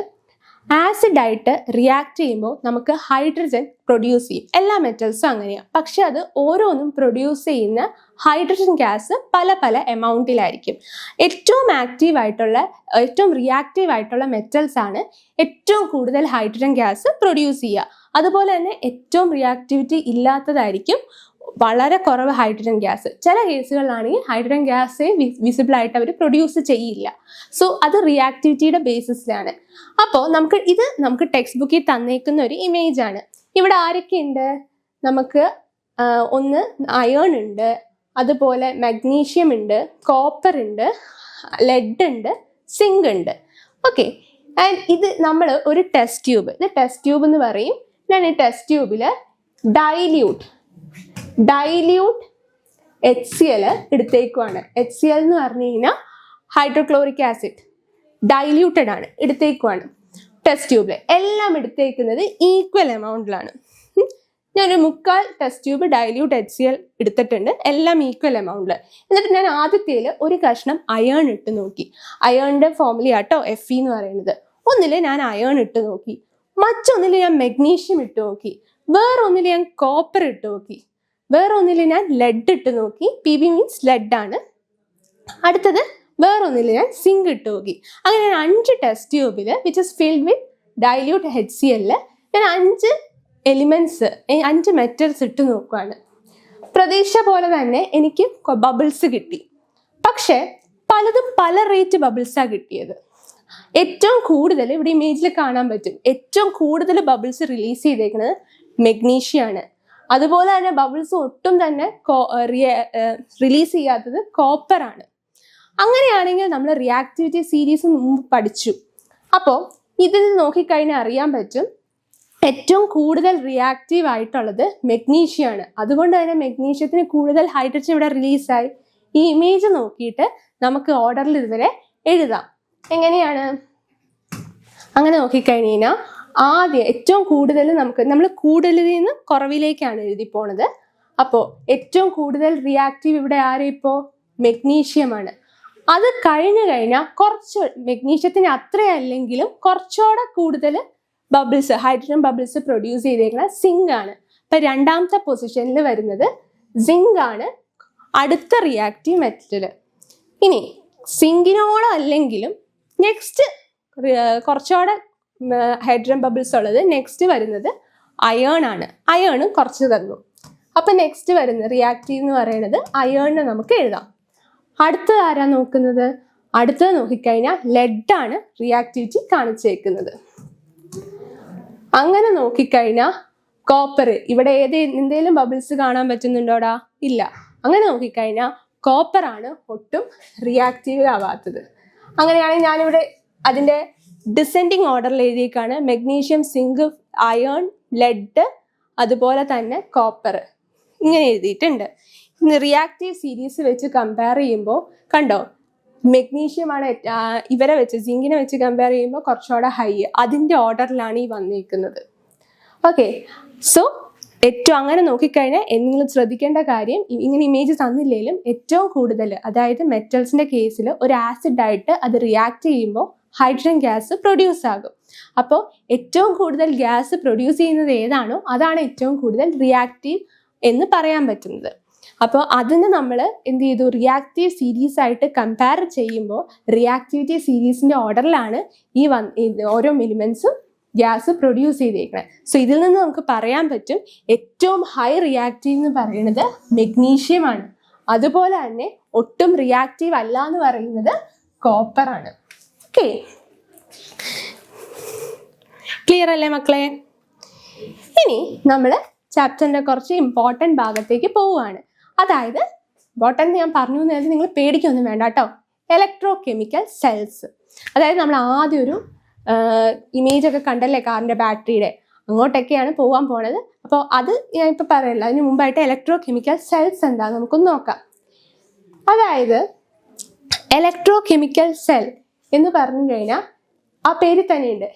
ആസിഡായിട്ട് റിയാക്ട് ചെയ്യുമ്പോൾ നമുക്ക് ഹൈഡ്രജൻ പ്രൊഡ്യൂസ് ചെയ്യും. എല്ലാ മെറ്റൽസും അങ്ങനെയാണ്. പക്ഷെ അത് ഓരോന്നും പ്രൊഡ്യൂസ് ചെയ്യുന്ന ഹൈഡ്രജൻ ഗ്യാസ് പല പല എമൗണ്ടിലായിരിക്കും. ഏറ്റവും റിയാക്റ്റീവ് ആയിട്ടുള്ള മെറ്റൽസ് ആണ് ഏറ്റവും കൂടുതൽ ഹൈഡ്രജൻ ഗ്യാസ് പ്രൊഡ്യൂസ് ചെയ്യുക. അതുപോലെ തന്നെ ഏറ്റവും റിയാക്ടിവിറ്റി ഇല്ലാത്തതായിരിക്കും വളരെ കുറവ് ഹൈഡ്രജൻ ഗ്യാസ്. ചില കേസുകളിലാണെങ്കിൽ ഹൈഡ്രജൻ ഗ്യാസ് വിസിബിൾ ആയിട്ട് അവർ പ്രൊഡ്യൂസ് ചെയ്യില്ല. സോ അത് റിയാക്ടിവിറ്റിയുടെ ബേസിസിലാണ്. അപ്പോൾ നമുക്ക് ടെക്സ്റ്റ് ബുക്കിൽ തന്നേക്കുന്ന ഒരു ഇമേജ് ആണ്. ഇവിടെ ആരൊക്കെ ഉണ്ട്? നമുക്ക് ഒന്ന് അയേൺ ഉണ്ട്, അതുപോലെ മഗ്നീഷ്യം ഉണ്ട്, കോപ്പർ ഉണ്ട്, ലെഡ് ഉണ്ട്, സിങ്ക് ഉണ്ട്. ഓക്കെ, ആൻഡ് ഇത് നമ്മൾ ഒരു ടെസ്റ്റ് ട്യൂബ്, ഇത് ടെസ്റ്റ് ട്യൂബ് എന്ന് പറയും. ഞാൻ ഈ ടെസ്റ്റ് ട്യൂബിൽ ഡൈല്യൂട്ട് HCl എടുത്തേക്കുവാണ്. HCl എന്ന് പറഞ്ഞു കഴിഞ്ഞാൽ ഹൈഡ്രോക്ലോറിക് ആസിഡ്, ഡൈല്യൂട്ടഡ് ആണ്, എടുത്തേക്കുവാണ്. ടെസ്റ്റ് ട്യൂബിൽ എല്ലാം എടുത്തേക്കുന്നത് ഈക്വൽ എമൗണ്ടിലാണ്. ഞാനൊരു 3/4 ടെസ്റ്റ് ട്യൂബ് ഡൈല്യൂട്ട് HCl എടുത്തിട്ടുണ്ട്, എല്ലാം ഈക്വൽ എമൗണ്ടിൽ. എന്നിട്ട് ഞാൻ ആദ്യത്തേൽ ഒരു കഷ്ണം അയേൺ ഇട്ട് നോക്കി. അയേണിൻ്റെ ഫോർമുല ആട്ടോ Fe എന്ന് പറയുന്നത്. ഒന്നിൽ ഞാൻ അയേൺ ഇട്ട് നോക്കി, മറ്റൊന്നിൽ ഞാൻ മെഗ്നീഷ്യം ഇട്ട് നോക്കി, വേറൊന്നിൽ ഞാൻ കോപ്പർ ഇട്ട് നോക്കി, വേറൊന്നിൽ ഞാൻ ലെഡ് ഇട്ട് നോക്കി. Pb മീൻസ് ലെഡ് ആണ്. അടുത്തത് വേറൊന്നിൽ ഞാൻ സിങ്ക് ഇട്ട് നോക്കി. അങ്ങനെ ഞാൻ 5 ടെസ്റ്റ് ട്യൂബിൽ which is filled with dilute HCl ഞാൻ 5 മെറ്റൽസ് ഇട്ട് നോക്കുകയാണ്. പ്രതീക്ഷ പോലെ തന്നെ എനിക്ക് ബബിൾസ് കിട്ടി. പക്ഷെ പലതും പല റേറ്റ് ബബിൾസാണ് കിട്ടിയത്. ഏറ്റവും കൂടുതൽ ഇവിടെ ഇമേജിൽ കാണാൻ പറ്റും, ഏറ്റവും കൂടുതൽ ബബിൾസ് റിലീസ് ചെയ്തേക്കുന്നത് മെഗ്നീഷ്യാണ്. അതുപോലെ തന്നെ ബബിൾസ് ഒട്ടും തന്നെ റിലീസ് ചെയ്യാത്തത് കോപ്പറാണ്. അങ്ങനെയാണെങ്കിൽ നമ്മൾ റിയാക്ടിവിറ്റി സീരീസ് മുമ്പ് പഠിച്ചു. അപ്പോൾ ഇതിൽ നോക്കിക്കഴിഞ്ഞാൽ അറിയാൻ പറ്റും ഏറ്റവും കൂടുതൽ റിയാക്റ്റീവ് ആയിട്ടുള്ളത് മെഗ്നീഷ്യമാണ്. അതുകൊണ്ട് തന്നെ മെഗ്നീഷ്യത്തിന് കൂടുതൽ ഹൈഡ്രജൻ ഇവിടെ റിലീസായി. ഈ ഇമേജ് നോക്കിയിട്ട് നമുക്ക് ഓർഡറിൽ ഇതുവരെ എഴുതാം. എങ്ങനെയാണ്? അങ്ങനെ നോക്കിക്കഴിഞ്ഞ് കഴിഞ്ഞാൽ ആദ്യം ഏറ്റവും കൂടുതൽ നമ്മൾ കൂടുതലിൽ നിന്ന് കുറവിലേക്കാണ് എഴുതി പോണത്. അപ്പോൾ ഏറ്റവും കൂടുതൽ റിയാക്റ്റീവ് ഇവിടെ ആരെയിപ്പോൾ മെഗ്നീഷ്യമാണ്. അത് കഴിഞ്ഞാൽ കുറച്ച് മെഗ്നീഷ്യത്തിന് അത്രയല്ലെങ്കിലും കുറച്ചുകൂടെ കൂടുതൽ ഹൈഡ്രജൻ ബബിൾസ് പ്രൊഡ്യൂസ് ചെയ്തേക്കുന്ന സിങ്ക് ആണ്. അപ്പം രണ്ടാമത്തെ പൊസിഷനിൽ വരുന്നത് സിങ്ക് ആണ് അടുത്ത റിയാക്റ്റീവ് മെറ്റൽ. ഇനി സിങ്കിനോളം അല്ലെങ്കിലും നെക്സ്റ്റ് കുറച്ചുകൂടെ ഹൈഡ്രജൻ ബബിൾസ് ഉള്ളത് നെക്സ്റ്റ് വരുന്നത് അയേൺ ആണ്. അയേൺ കുറച്ച് തന്നു. അപ്പം നെക്സ്റ്റ് വരുന്ന റിയാക്റ്റീവ് എന്ന് പറയുന്നത് അയേണിനെ നമുക്ക് എഴുതാം. അടുത്തത് ആരാ നോക്കുന്നത്? അടുത്തത് നോക്കിക്കഴിഞ്ഞാൽ ലെഡാണ് റിയാക്ടിവിറ്റി കാണിച്ചേക്കുന്നത്. അങ്ങനെ നോക്കിക്കഴിഞ്ഞാൽ കോപ്പർ, ഇവിടെ എന്തെങ്കിലും ബബിൾസ് കാണാൻ പറ്റുന്നുണ്ടോടാ? ഇല്ല. അങ്ങനെ നോക്കിക്കഴിഞ്ഞാൽ കോപ്പറാണ് ഒട്ടും റിയാക്റ്റീവ് ആവാത്തത്. അങ്ങനെയാണെങ്കിൽ ഞാനിവിടെ അതിൻ്റെ ഡിസെൻഡിങ് ഓർഡറിൽ എഴുതിയേക്കാണ്. മെഗ്നീഷ്യം, സിങ്ക്, അയേൺ, ലെഡ്, അതുപോലെ തന്നെ കോപ്പർ, ഇങ്ങനെ എഴുതിയിട്ടുണ്ട്. ഇന്ന് റിയാക്റ്റീവ് സീരീസ് വെച്ച് കമ്പയർ ചെയ്യുമ്പോൾ കണ്ടോ, മെഗ്നീഷ്യമാണ് ഇവരെ വെച്ച് സിങ്കിനെ വെച്ച് കമ്പയർ ചെയ്യുമ്പോൾ കുറച്ചുകൂടെ ഹൈ, അതിൻ്റെ ഓർഡറിലാണ് ഈ വന്നിരിക്കുന്നത്. ഓക്കെ, സോ ഏറ്റവും അങ്ങനെ നോക്കിക്കഴിഞ്ഞാൽ നിങ്ങൾ ശ്രദ്ധിക്കേണ്ട കാര്യം, ഇങ്ങനെ ഇമേജ് തന്നില്ലെങ്കിലും ഏറ്റവും കൂടുതൽ, അതായത് മെറ്റൽസിൻ്റെ കേസിൽ ഒരു ആസിഡായിട്ട് അത് റിയാക്ട് ചെയ്യുമ്പോൾ ഹൈഡ്രജൻ ഗ്യാസ് പ്രൊഡ്യൂസ് ആകും. അപ്പോൾ ഏറ്റവും കൂടുതൽ ഗ്യാസ് പ്രൊഡ്യൂസ് ചെയ്യുന്നത് ഏതാണോ അതാണ് ഏറ്റവും കൂടുതൽ റിയാക്റ്റീവ് എന്ന് പറയാൻ പറ്റുന്നത്. അപ്പോൾ അതിന് നമ്മൾ എന്ത് ചെയ്തു, റിയാക്റ്റീവ് സീരീസ് ആയിട്ട് കമ്പയർ ചെയ്യുമ്പോൾ റിയാക്ടിവിറ്റി സീരീസിൻ്റെ ഓർഡറിലാണ് ഈ ഓരോ എലിമെൻസും ഗ്യാസ് പ്രൊഡ്യൂസ് ചെയ്തേക്കുന്നത്. സോ ഇതിൽ നിന്ന് നമുക്ക് പറയാൻ പറ്റും ഏറ്റവും ഹൈ റിയാക്റ്റീവ് എന്ന് പറയുന്നത് മെഗ്നീഷ്യമാണ്. അതുപോലെ തന്നെ ഒട്ടും റിയാക്റ്റീവ് അല്ല എന്ന് പറയുന്നത് കോപ്പറാണ്. ഓക്കെ, ക്ലിയർ അല്ലേ മക്കളെ? ഇനി നമ്മൾ ചാപ്റ്ററിൻ്റെ കുറച്ച് ഇമ്പോർട്ടൻറ്റ് ഭാഗത്തേക്ക് പോവുകയാണ്. അതായത് ഇമ്പോർട്ടൻ്റ് ഞാൻ പറഞ്ഞു നേരത്തെ, നിങ്ങൾ പേടിക്കൊന്നും വേണ്ട കേട്ടോ. ഇലക്ട്രോ കെമിക്കൽ സെൽസ്, അതായത് നമ്മൾ ആദ്യം ഒരു ഇമേജ് ഒക്കെ കണ്ടല്ലേ കാറിൻ്റെ ബാറ്ററിയുടെ, അങ്ങോട്ടൊക്കെയാണ് പോകാൻ പോണത്. അപ്പോൾ അത് ഞാൻ ഇപ്പോൾ പറയല്ല, അതിന് മുമ്പായിട്ട് ഇലക്ട്രോ കെമിക്കൽ സെൽസ് എന്താണെന്ന് നമുക്കൊന്ന് നോക്കാം. അതായത് ഇലക്ട്രോ കെമിക്കൽ സെൽ എന്ന് പറഞ്ഞു കഴിഞ്ഞാൽ ആ പേരിൽ തന്നെയുണ്ട്.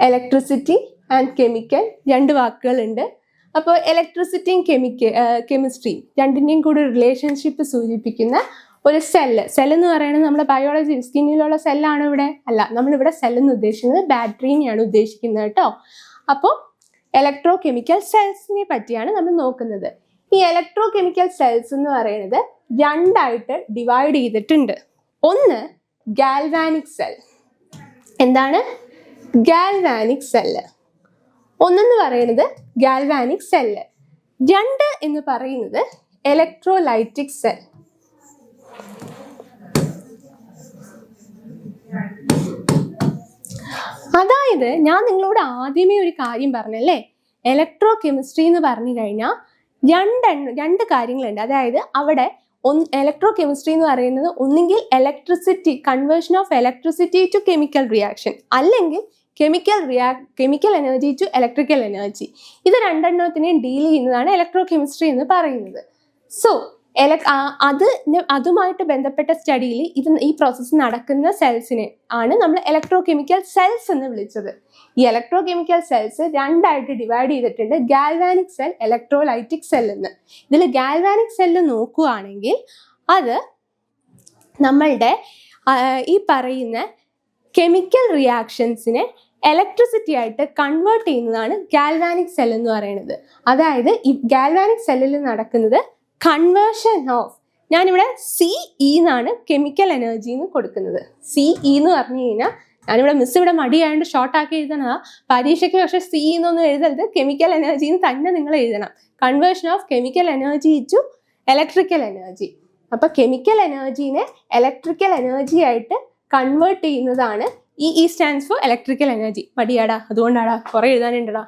ഇലക്ട്രിസിറ്റി ആൻഡ് കെമിക്കൽ, രണ്ട് വാക്കുകളുണ്ട്. അപ്പോൾ ഇലക്ട്രിസിറ്റിയും കെമിസ്ട്രിയും രണ്ടിൻ്റെയും കൂടി റിലേഷൻഷിപ്പ് സൂചിപ്പിക്കുന്ന ഒരു സെൽ എന്ന് പറയുന്നത് നമ്മുടെ ബയോളജി സ്കിന്നിലുള്ള സെല്ലാണ് ഇവിടെ അല്ല, നമ്മളിവിടെ സെല്ലെന്ന് ഉദ്ദേശിക്കുന്നത് ബാറ്ററിനെയാണ് ഉദ്ദേശിക്കുന്നത് കേട്ടോ. അപ്പോൾ ഇലക്ട്രോ കെമിക്കൽ സെൽസിനെ പറ്റിയാണ് നമ്മൾ നോക്കുന്നത്. ഈ ഇലക്ട്രോ കെമിക്കൽ സെൽസ് എന്ന് പറയുന്നത് രണ്ടായിട്ട് ഡിവൈഡ് ചെയ്തിട്ടുണ്ട്. ഒന്ന് ഗാൽവാനിക് സെൽ. എന്താണ് ഗാൽവാനിക് സെല്ല്? ഒന്നെന്ന് പറയുന്നത് ഗാൽവാനിക് സെല്ല്, രണ്ട് എന്ന് പറയുന്നത് ഇലക്ട്രോലൈറ്റിക് സെൽ. അതായത് ഞാൻ നിങ്ങളോട് ആദ്യമേ ഒരു കാര്യം പറഞ്ഞല്ലേ, ഇലക്ട്രോ കെമിസ്ട്രി എന്ന് പറഞ്ഞു കഴിഞ്ഞാൽ രണ്ട് കാര്യങ്ങളുണ്ട്. അതായത് അവിടെ ഇലക്ട്രോ കെമിസ്ട്രി എന്ന് പറയുന്നത് ഒന്നുകിൽ electricity, conversion of electricity to chemical reaction, അല്ലെങ്കിൽ chemical energy to electrical energy. ഇത് രണ്ടെണ്ണത്തിനെയും ഡീൽ ചെയ്യുന്നതാണ് ഇലക്ട്രോ കെമിസ്ട്രി എന്ന് പറയുന്നത്. സോ അതുമായിട്ട് ബന്ധപ്പെട്ട സ്റ്റഡിയിൽ ഈ പ്രോസസ്സ് നടക്കുന്ന സെൽസിനെ ആണ് നമ്മൾ ഇലക്ട്രോ കെമിക്കൽ സെൽസ് എന്ന് വിളിച്ചത്. ഈ ഇലക്ട്രോ കെമിക്കൽ സെൽസ് രണ്ടായിട്ട് ഡിവൈഡ് ചെയ്തിട്ടുണ്ട്, ഗാൽവാനിക് സെൽ, ഇലക്ട്രോലൈറ്റിക് സെൽ എന്ന്. ഇതിൽ ഗാൽവാനിക് സെല്ല് നോക്കുകയാണെങ്കിൽ അത് നമ്മളുടെ ഈ പറയുന്ന കെമിക്കൽ റിയാക്ഷൻസിനെ ഇലക്ട്രിസിറ്റി ആയിട്ട് കൺവേർട്ട് ചെയ്യുന്നതാണ് ഗാൽവാനിക് സെൽ എന്ന് പറയുന്നത്. അതായത് ഈ ഗാൽവാനിക് സെല്ലിൽ നടക്കുന്നത് കൺവേർഷൻ ഓഫ്, ഞാനിവിടെ CE എന്നാണ് കെമിക്കൽ എനർജി എന്ന് കൊടുക്കുന്നത്. CE എന്ന് പറഞ്ഞു കഴിഞ്ഞാൽ, ഞാനിവിടെ മിസ് ഇവിടെ മടിയായതുകൊണ്ട് ഷോർട്ടാക്കി എഴുതണതാ. പരീക്ഷയ്ക്ക് പക്ഷേ CE എന്നൊന്നും എഴുതരുത്, കെമിക്കൽ എനർജി എന്ന് തന്നെ നിങ്ങൾ എഴുതണം. Conversion of chemical energy to electrical energy. അപ്പൊ കെമിക്കൽ എനർജീനെ ഇലക്ട്രിക്കൽ എനർജി ആയിട്ട് കൺവേർട്ട് ചെയ്യുന്നതാണ് ഈ സ്റ്റാൻഡ്സ് ഫോർ ഇലക്ട്രിക്കൽ എനർജി. മടിയാടാ, അതുകൊണ്ടാടാ കുറെ എഴുതാനുണ്ടടാ.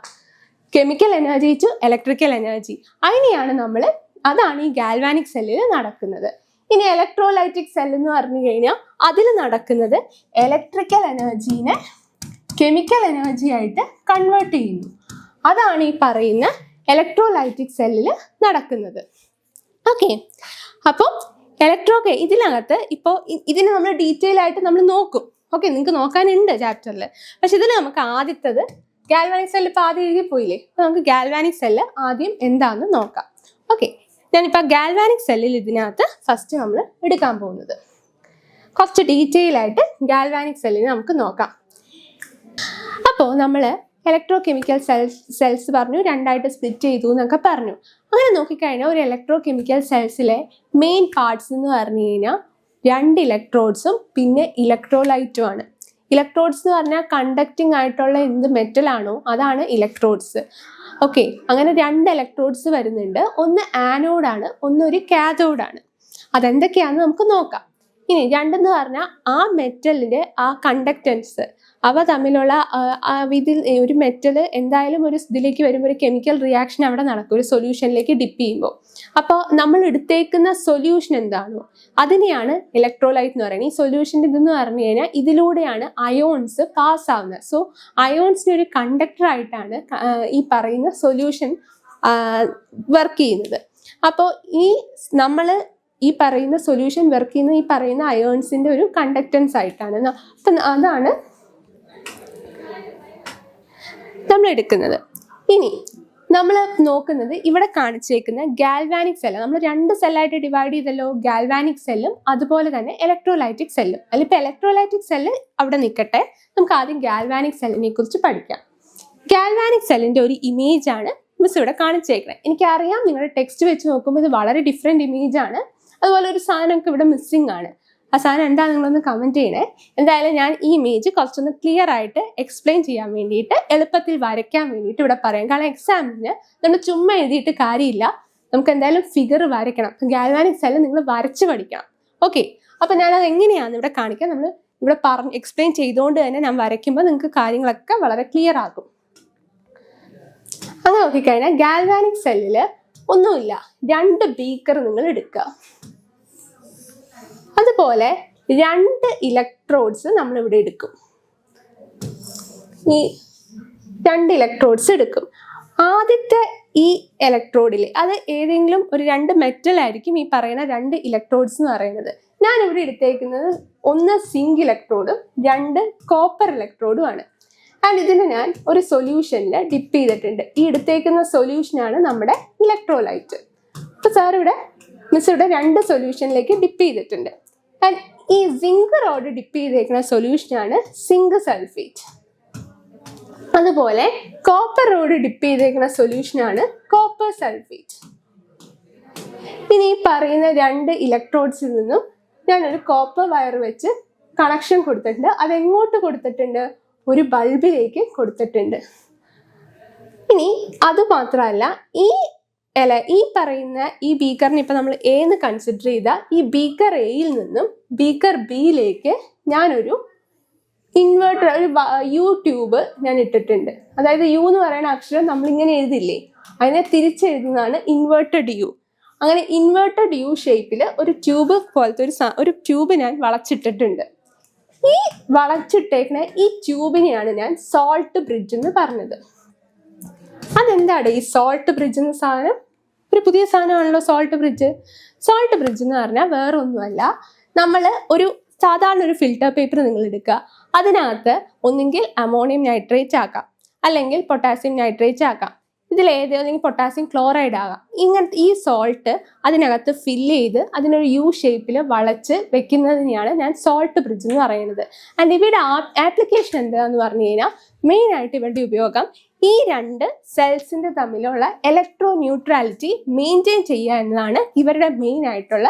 Chemical energy to electrical energy, അതിനെയാണ് അതാണ് ഈ ഗാൽവാനിക് സെല്ലിൽ നടക്കുന്നത്. ഇനി ഇലക്ട്രോലൈറ്റിക് സെൽ എന്ന് പറഞ്ഞു കഴിഞ്ഞാൽ അതിൽ നടക്കുന്നത് ഇലക്ട്രിക്കൽ എനർജീനെ കെമിക്കൽ എനർജി ആയിട്ട് കൺവേർട്ട് ചെയ്യുന്നു. അതാണ് ഈ പറയുന്ന ഇലക്ട്രോലൈറ്റിക് സെല്ലിൽ നടക്കുന്നത്. ഓക്കെ, അപ്പോൾ ഇതിനകത്ത് ഇപ്പോൾ ഇതിന് നമ്മൾ ഡീറ്റെയിൽ ആയിട്ട് നമ്മൾ നോക്കും. ഓക്കെ, നിങ്ങൾക്ക് നോക്കാനുണ്ട് ചാപ്റ്ററിൽ. പക്ഷെ ഇതിൽ നമുക്ക് ആദ്യത്തത് ഗാൽവാനിക് സെല്ല് ഇപ്പോൾ ആദ്യം എഴുതി പോയില്ലേ, അപ്പോൾ നമുക്ക് ഗാൽവാനിക് സെല്ല് ആദ്യം എന്താണെന്ന് നോക്കാം. ഓക്കെ, ഞാനിപ്പോൾ ഗാൽവാനിക് സെല്ലിൽ ഇതിനകത്ത് ഫസ്റ്റ് നമ്മൾ എടുക്കാൻ പോകുന്നത് കുറച്ച് ഡീറ്റെയിൽ ആയിട്ട് ഗാൽവാനിക് സെല്ലിനെ നമുക്ക് നോക്കാം. അപ്പോൾ നമ്മൾ ഇലക്ട്രോ കെമിക്കൽ സെൽസ് പറഞ്ഞു, രണ്ടായിട്ട് സ്പ്ലിറ്റ് ചെയ്തു എന്നൊക്കെ പറഞ്ഞു. അങ്ങനെ നോക്കിക്കഴിഞ്ഞാൽ ഒരു ഇലക്ട്രോ കെമിക്കൽ സെൽസിലെ മെയിൻ പാർട്സ് എന്ന് പറഞ്ഞു കഴിഞ്ഞാൽ 2 ഇലക്ട്രോഡ്സും പിന്നെ ഇലക്ട്രോലൈറ്റും ആണ്. ഇലക്ട്രോഡ്സ് എന്ന് പറഞ്ഞാൽ കണ്ടക്റ്റിംഗ് ആയിട്ടുള്ള എന്ത് മെറ്റലാണോ അതാണ് ഇലക്ട്രോഡ്സ്. ഓക്കെ, അങ്ങനെ 2 ഇലക്ട്രോഡ്സ് വരുന്നുണ്ട്. ഒന്ന് ആനോഡാണ്, ഒന്നൊരു കാഥോഡാണ്. അതെന്തൊക്കെയാണെന്ന് നമുക്ക് നോക്കാം. ഇനി രണ്ടെന്ന് പറഞ്ഞാൽ ആ മെറ്റലിൻ്റെ ആ കണ്ടക്റ്റൻസ്, അവ തമ്മിലുള്ള ഇതിൽ ഒരു മെറ്റൽ എന്തായാലും ഒരു ഇതിലേക്ക് വരുമ്പോൾ ഒരു കെമിക്കൽ റിയാക്ഷൻ അവിടെ നടക്കും, ഒരു സൊല്യൂഷനിലേക്ക് ഡിപ്പ് ചെയ്യുമ്പോൾ. അപ്പോൾ നമ്മൾ എടുത്തേക്കുന്ന സൊല്യൂഷൻ എന്താണോ അതിനെയാണ് ഇലക്ട്രോലൈറ്റ് എന്ന് പറയുന്നത്. ഈ സൊല്യൂഷൻ്റെ ഇതെന്ന് പറഞ്ഞു കഴിഞ്ഞാൽ ഇതിലൂടെയാണ് അയോൺസ് പാസ് ആവുന്നത്. സോ അയോൺസിന് ഒരു കണ്ടക്ടർ ആയിട്ടാണ് ഈ പറയുന്ന സൊല്യൂഷൻ വർക്ക് ചെയ്യുന്നത്. അപ്പോൾ നമ്മൾ ഈ പറയുന്ന സൊല്യൂഷൻ വർക്ക് ചെയ്യുന്ന ഈ പറയുന്ന അയോൺസിന്റെ ഒരു കണ്ടക്റ്റൻസ് ആയിട്ടാണ്. അപ്പം അതാണ് നമ്മൾ എടുക്കുന്നത്. ഇനി നമ്മൾ നോക്കുന്നത് ഇവിടെ കാണിച്ചേക്കുന്ന ഗാൽവാനിക് സെല്ല്. നമ്മൾ 2 സെല്ലായിട്ട് ഡിവൈഡ് ചെയ്തല്ലോ, ഗാൽവാനിക് സെല്ലും അതുപോലെ തന്നെ ഇലക്ട്രോലൈറ്റിക് സെല്ലും. അതിലിപ്പോൾ ഇലക്ട്രോലൈറ്റിക് സെല്ല് അവിടെ നിൽക്കട്ടെ, നമുക്ക് ആദ്യം ഗാൽവാനിക് സെല്ലിനെ കുറിച്ച് പഠിക്കാം. ഗാൽവാനിക് സെല്ലിന്റെ ഒരു ഇമേജ് ആണ് മിസ് ഇവിടെ കാണിച്ചേക്കുന്നത്. എനിക്കറിയാം നിങ്ങളുടെ ടെക്സ്റ്റ് വെച്ച് നോക്കുമ്പോൾ ഇത് വളരെ ഡിഫറെൻറ്റ് ഇമേജ് ആണ്. അതുപോലെ ഒരു സാധനമൊക്കെ ഇവിടെ മിസ്സിംഗ് ആണ്. ആ സാധനം എന്താ നിങ്ങളൊന്ന് കമൻറ്റ് ചെയ്യണേ. എന്തായാലും ഞാൻ ഈ ഇമേജ് കുറച്ചൊന്ന് ക്ലിയർ ആയിട്ട് എക്സ്പ്ലെയിൻ ചെയ്യാൻ വേണ്ടിയിട്ട്, എളുപ്പത്തിൽ വരയ്ക്കാൻ വേണ്ടിയിട്ട് ഇവിടെ പറയാം. കാരണം എക്സാമിന് നമ്മൾ ചുമ്മാ എഴുതിയിട്ട് കാര്യമില്ല, നമുക്ക് എന്തായാലും ഫിഗർ വരയ്ക്കണം. ഗാൽവാനിക് സെല്ല് നിങ്ങൾ വരച്ച് പഠിക്കണം. ഓക്കെ, അപ്പോൾ ഞാനത് എങ്ങനെയാണ് ഇവിടെ കാണിക്കാം. നമ്മൾ ഇവിടെ എക്സ്പ്ലെയിൻ ചെയ്തുകൊണ്ട് തന്നെ ഞാൻ വരയ്ക്കുമ്പോൾ നിങ്ങൾക്ക് കാര്യങ്ങളൊക്കെ വളരെ ക്ലിയർ ആകും. അങ്ങനെ നോക്കിക്കഴിഞ്ഞാൽ ഗാൽവാനിക് സെല്ലിൽ ഒന്നുമില്ല, 2 ബീക്കർ നിങ്ങൾ എടുക്കുക. അതുപോലെ 2 ഇലക്ട്രോഡ്സ് നമ്മളിവിടെ എടുക്കും. ഈ 2 ഇലക്ട്രോഡ്സ് എടുക്കും. ആദ്യത്തെ ഈ ഇലക്ട്രോഡിൽ അത് ഏതെങ്കിലും ഒരു 2 മെറ്റൽ ആയിരിക്കും ഈ പറയുന്ന 2 ഇലക്ട്രോഡ്സ് എന്ന് പറയുന്നത്. ഞാനിവിടെ എടുത്തേക്കുന്നത് ഒന്ന് സിങ്ക് ഇലക്ട്രോഡും 2 കോപ്പർ ഇലക്ട്രോഡും ആണ്. ആൻഡ് ഇതിന് ഞാൻ ഒരു സൊല്യൂഷനിൽ ഡിപ്പ് ചെയ്തിട്ടുണ്ട്. ഈ എടുത്തേക്കുന്ന സൊല്യൂഷനാണ് നമ്മുടെ ഇലക്ട്രോലൈറ്റ്. അപ്പോൾ സാർ ഇവിടെ മിസ് ഇവിടെ 2 സൊല്യൂഷനിലേക്ക് ഡിപ്പ് ചെയ്തിട്ടുണ്ട്. ആൻഡ് ഈ സിങ്ക് റോഡ് ഡിപ്പ് ചെയ്തേക്കുന്ന സൊല്യൂഷനാണ് സിങ്ക് സൾഫേറ്റ്. അതുപോലെ കോപ്പർ റോഡ് ഡിപ്പ് ചെയ്തേക്കുന്ന സൊല്യൂഷനാണ് കോപ്പർ സൾഫേറ്റ്. ഇനി ഈ പറയുന്ന 2 ഇലക്ട്രോഡ്സിൽ നിന്നും ഞാനൊരു കോപ്പർ വയർ വെച്ച് കണക്ഷൻ കൊടുത്തിട്ടുണ്ട്. അതെങ്ങോട്ട് കൊടുത്തിട്ടുണ്ട്? ഒരു ബൾബിലേക്ക് കൊടുത്തിട്ടുണ്ട്. ഇനി അതുമാത്രമല്ല, ഈ പറയുന്ന ഈ ബീക്കറിന് ഇപ്പം നമ്മൾ എന്ന് കൺസിഡർ ചെയ്ത ഈ ബീക്കർ എയിൽ നിന്നും ബീക്കർ ബിയിലേക്ക് ഞാനൊരു ഇൻവേർട്ടർ, ഒരു യു ട്യൂബ് ഞാൻ ഇട്ടിട്ടുണ്ട്. അതായത് യു എന്ന് പറയുന്ന അക്ഷരം നമ്മളിങ്ങനെ എഴുതില്ലേ, അതിനെ തിരിച്ചെഴുതുന്നതാണ് ഇൻവേർട്ടഡ് യു. അങ്ങനെ ഇൻവേർട്ടഡ് യു ഷേപ്പിൽ ഒരു ട്യൂബ് പോലത്തെ ഒരു ട്യൂബ് ഞാൻ വളച്ചിട്ടിട്ടുണ്ട്. ഈ വളച്ചിട്ടേക്കുന്ന ഈ ട്യൂബിനെയാണ് ഞാൻ സോൾട്ട് ബ്രിഡ്ജ് എന്ന് പറഞ്ഞത്. അതെന്താണ് ഈ സോൾട്ട് ബ്രിഡ്ജ് എന്ന സാധനം? ഒരു പുതിയ സാധനമാണല്ലോ സോൾട്ട് ബ്രിഡ്ജ്. സോൾട്ട് ബ്രിഡ്ജ് എന്ന് പറഞ്ഞാൽ വേറെ ഒന്നുമല്ല, നമ്മൾ ഒരു സാധാരണ ഒരു ഫിൽറ്റർ പേപ്പർ നിങ്ങൾ എടുക്കുക, അതിനകത്ത് ഒന്നുകിൽ അമോണിയം നൈട്രേറ്റ് ആക്കാം, അല്ലെങ്കിൽ പൊട്ടാസ്യം നൈട്രേറ്റ് ആക്കാം, ഇതിലേതെങ്കിലും പൊട്ടാസ്യം ക്ലോറൈഡ് ആകാം. ഇങ്ങനത്തെ ഈ സോൾട്ട് അതിനകത്ത് ഫില്ല് ചെയ്ത് അതിനൊരു യു ഷേപ്പിൽ വളച്ച് വെക്കുന്നതിനെയാണ് ഞാൻ സോൾട്ട് ബ്രിഡ്ജ് എന്ന് പറയുന്നത്. ആൻഡ് ഇവയുടെ ആപ്ലിക്കേഷൻ എന്താന്ന് പറഞ്ഞു കഴിഞ്ഞാൽ മെയിനായിട്ട് ഇവരുടെ ഉപയോഗം ഈ 2 സെൽസിൻ്റെ തമ്മിലുള്ള ഇലക്ട്രോ ന്യൂട്രാലിറ്റി മെയിൻറ്റെയിൻ ചെയ്യുക എന്നതാണ് ഇവരുടെ മെയിൻ ആയിട്ടുള്ള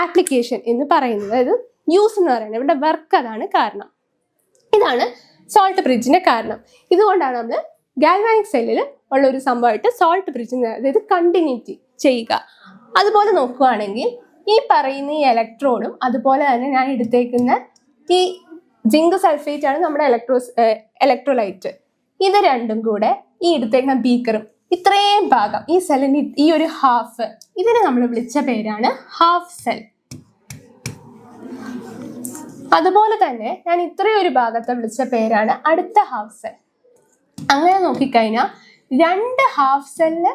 ആപ്ലിക്കേഷൻ എന്ന് പറയുന്നത്. അതായത് യൂസ് എന്ന് പറയുന്നത് ഇവരുടെ വർക്ക് അതാണ് കാരണം. ഇതാണ് സോൾട്ട് ബ്രിഡ്ജിൻ്റെ കാരണം. ഇതുകൊണ്ടാണ് നമ്മൾ ഗാൽവാനിക് സെല്ലിൽ ഉള്ള ഒരു സംഭവമായിട്ട് സോൾട്ട് ബ്രിഡ്ജ്, അതായത് കണ്ടിന്യൂറ്റി ചെയ്യുക. അതുപോലെ നോക്കുകയാണെങ്കിൽ ഈ പറയുന്ന ഈ ഇലക്ട്രോഡും അതുപോലെ തന്നെ ഞാൻ എടുത്തേക്കുന്ന ഈ സിങ്ക് സൾഫേറ്റ് ആണ് നമ്മുടെ ഇലക്ട്രോലൈറ്റ്. ഇത് രണ്ടും കൂടെ ഈ എടുത്തേക്കുന്ന ബീക്കറും ഇത്രയും ഭാഗം ഈ സെല്ലിന് ഈ ഒരു ഹാഫ്, ഇതിനെ നമ്മൾ വിളിച്ച പേരാണ് ഹാഫ് സെൽ. അതുപോലെ തന്നെ ഞാൻ ഇത്രയും ഒരു ഭാഗത്തെ വിളിച്ച പേരാണ് അടുത്ത ഹാഫ് സെൽ. അങ്ങനെ നോക്കിക്കഴിഞ്ഞാൽ 2 ഹാഫ് സെല്ല്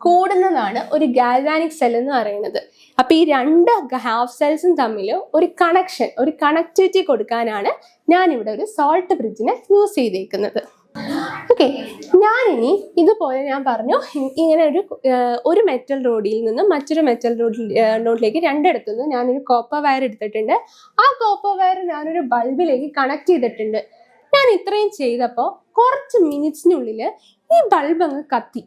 കൂടുന്നതാണ് ഒരു ഗാൽവാനിക് സെൽ എന്ന് പറയുന്നത്. അപ്പൊ ഈ 2 ഹാഫ് സെൽസും തമ്മിൽ ഒരു കണക്ടിവിറ്റി കൊടുക്കാനാണ് ഞാനിവിടെ ഒരു സോൾട്ട് ബ്രിഡ്ജിനെ യൂസ് ചെയ്തേക്കുന്നത്. ഓക്കെ, ഞാനിനി ഇതുപോലെ ഞാൻ പറഞ്ഞു ഇങ്ങനെ ഒരു മെറ്റൽ റോഡിൽ നിന്നും മറ്റൊരു മെറ്റൽ റോഡിലേക്ക് 2 ഇടത്തുനിന്ന് ഞാനൊരു കോപ്പർ വയർ എടുത്തിട്ടുണ്ട്. ആ കോപ്പർ വയർ ഞാനൊരു ബൾബിലേക്ക് കണക്ട് ചെയ്തിട്ടുണ്ട്. ഞാൻ ഇത്രയും ചെയ്തപ്പോൾ കുറച്ച് മിനിറ്റ്സിനുള്ളിൽ ഈ ബൾബ് അങ്ങ് കത്തി.